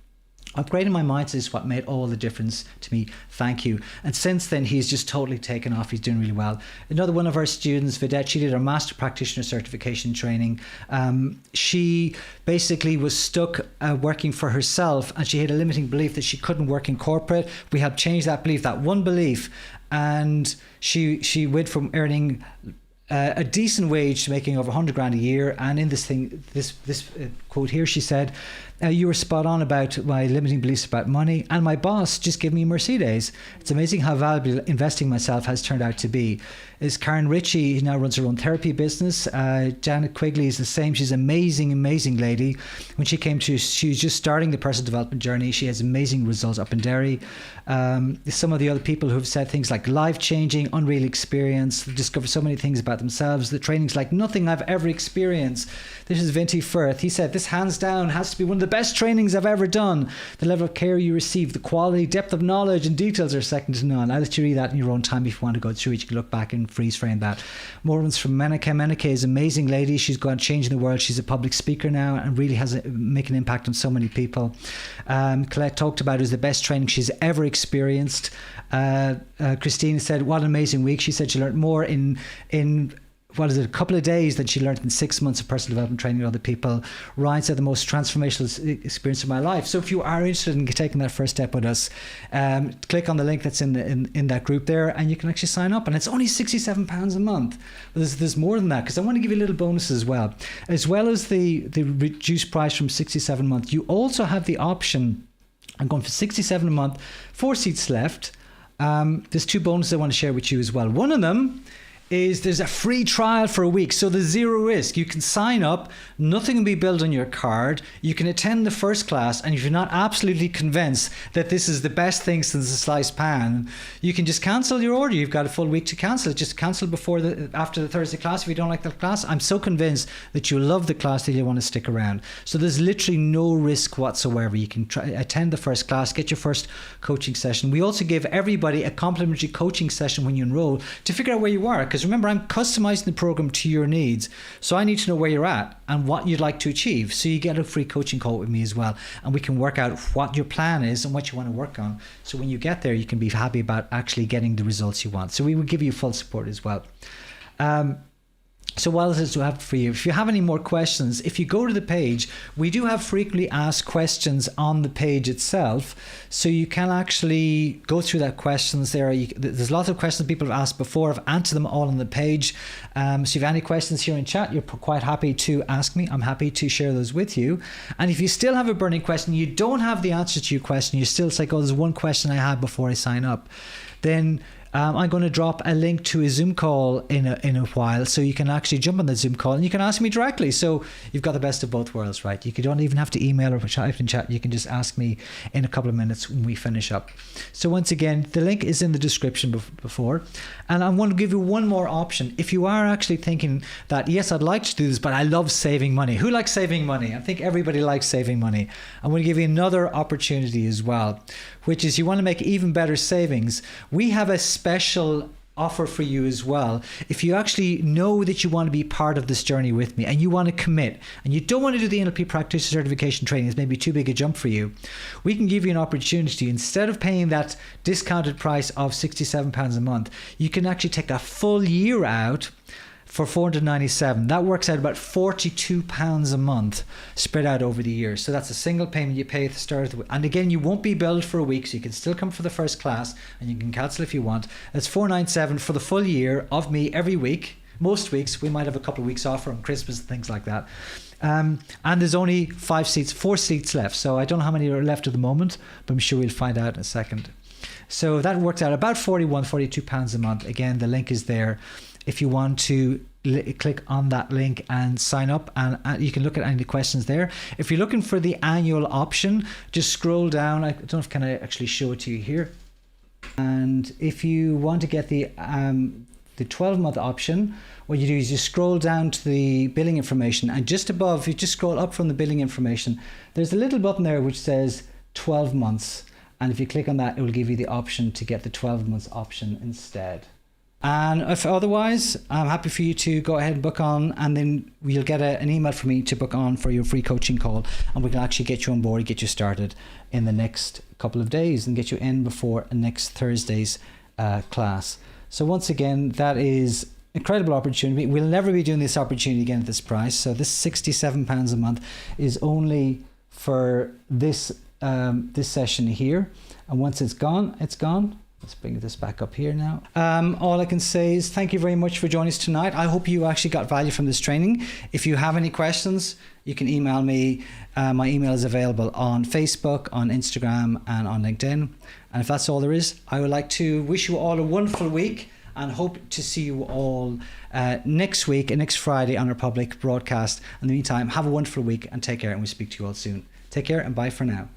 Upgrading my mindset is what made all the difference to me. Thank you. And since then, he's just totally taken off. He's doing really well. Another one of our students, Vidette, she did her master practitioner certification training. She basically was stuck working for herself, and she had a limiting belief that she couldn't work in corporate. We helped change that belief, that one belief, and she went from earning a decent wage to making over 100 grand a year. And in this quote here, she said, you were spot on about my limiting beliefs about money, and my boss just gave me a Mercedes. It's amazing how valuable investing myself has turned out to be. Is Karen Ritchie, who now runs her own therapy business. Janet Quigley is the same. She's an amazing, amazing lady. When she was just starting the personal development journey. She has amazing results up in Derry. Some of the other people who have said things like life-changing, unreal experience, discover so many things about themselves. The training's like nothing I've ever experienced. This is Vinty Firth. He said, this hands down has to be one of the best trainings I've ever done. The level of care you receive, the quality, depth of knowledge and details are second to none. I'll let you read that in your own time if you want to go through it. You can look back and freeze frame that. More ones from Menike. Menike is an amazing lady. She's gone changing the world. She's a public speaker now and really has make an impact on so many people. Colette talked about it as the best training she's ever experienced. Christine said, what an amazing week. She said she learned more in what is it, a couple of days that she learned in 6 months of personal development training with other people, writes out the most transformational experience of my life. So if you are interested in taking that first step with us, click on the link that's in that group there, and you can actually sign up. And it's only £67 a month. But there's more than that, because I want to give you a little bonus as well as the reduced price from 67 a month. You also have the option. I'm going for 67 a month, 4 seats left. There's 2 bonuses I want to share with you as well. One of them is there's a free trial for a week. So there's zero risk. You can sign up, nothing will be billed on your card. You can attend the first class, and if you're not absolutely convinced that this is the best thing since the sliced pan, you can just cancel your order. You've got a full week to cancel it. Just cancel after the Thursday class if you don't like the class. I'm so convinced that you'll love the class that you want to stick around. So there's literally no risk whatsoever. You can attend the first class, get your first coaching session. We also give everybody a complimentary coaching session when you enroll to figure out where you are, because remember, I'm customizing the program to your needs. So I need to know where you're at and what you'd like to achieve. So you get a free coaching call with me as well. And we can work out what your plan is and what you want to work on. So when you get there, you can be happy about actually getting the results you want. So we will give you full support as well. So what else do I have for you? If you have any more questions, if you go to the page, we do have frequently asked questions on the page itself. So you can actually go through that questions there. There's lots of questions people have asked before. I've answered them all on the page. So if you have any questions here in chat, you're quite happy to ask me. I'm happy to share those with you. And if you still have a burning question, you don't have the answer to your question, you're still like, oh, there's one question I had before I sign up, then I'm going to drop a link to a Zoom call in a while, so you can actually jump on the Zoom call and you can ask me directly. So you've got the best of both worlds, right? You don't even have to email or type in chat. You can just ask me in a couple of minutes when we finish up. So once again, the link is in the description before. And I want to give you one more option. If you are actually thinking that, yes, I'd like to do this, but I love saving money. Who likes saving money? I think everybody likes saving money. I'm going to give you another opportunity as well, which is you want to make even better savings. We have a special offer for you as well. If you actually know that you want to be part of this journey with me and you want to commit and you don't want to do the NLP practitioner certification training, it's maybe too big a jump for you, we can give you an opportunity. Instead of paying that discounted price of £67 a month, you can actually take a full year out for $497. That works out about £42 a month spread out over the year. So that's a single payment you pay at the start of the week. And again, you won't be billed for a week, so you can still come for the first class and you can cancel if you want. That's $497 for the full year of me every week. Most weeks, we might have a couple of weeks off from Christmas and things like that. And there's only 4 seats left. So I don't know how many are left at the moment, but I'm sure we'll find out in a second. So that works out about £42 a month. Again, the link is there. If you want to click on that link and sign up, and you can look at any questions there. If you're looking for the annual option, just scroll down. I don't know if can I actually show it to you here. And if you want to get the 12-month option, what you do is you scroll down to the billing information, and just above, you just scroll up from the billing information, there's a little button there which says 12 months. And if you click on that, it will give you the option to get the 12 months option instead. And if otherwise, I'm happy for you to go ahead and book on, and then you'll get an email from me to book on for your free coaching call, and we can actually get you on board, get you started in the next couple of days and get you in before next Thursday's class. So once again, that is incredible opportunity. We'll never be doing this opportunity again at this price. So this £67 a month is only for this this session here, and once it's gone, it's gone. Let's bring this back up here now. All I can say is thank you very much for joining us tonight. I hope you actually got value from this training. If you have any questions, you can email me. My email is available on Facebook, on Instagram, and on LinkedIn. And if that's all there is, I would like to wish you all a wonderful week and hope to see you all next week and next Friday on our public broadcast. In the meantime, have a wonderful week and take care, and we'll speak to you all soon. Take care and bye for now.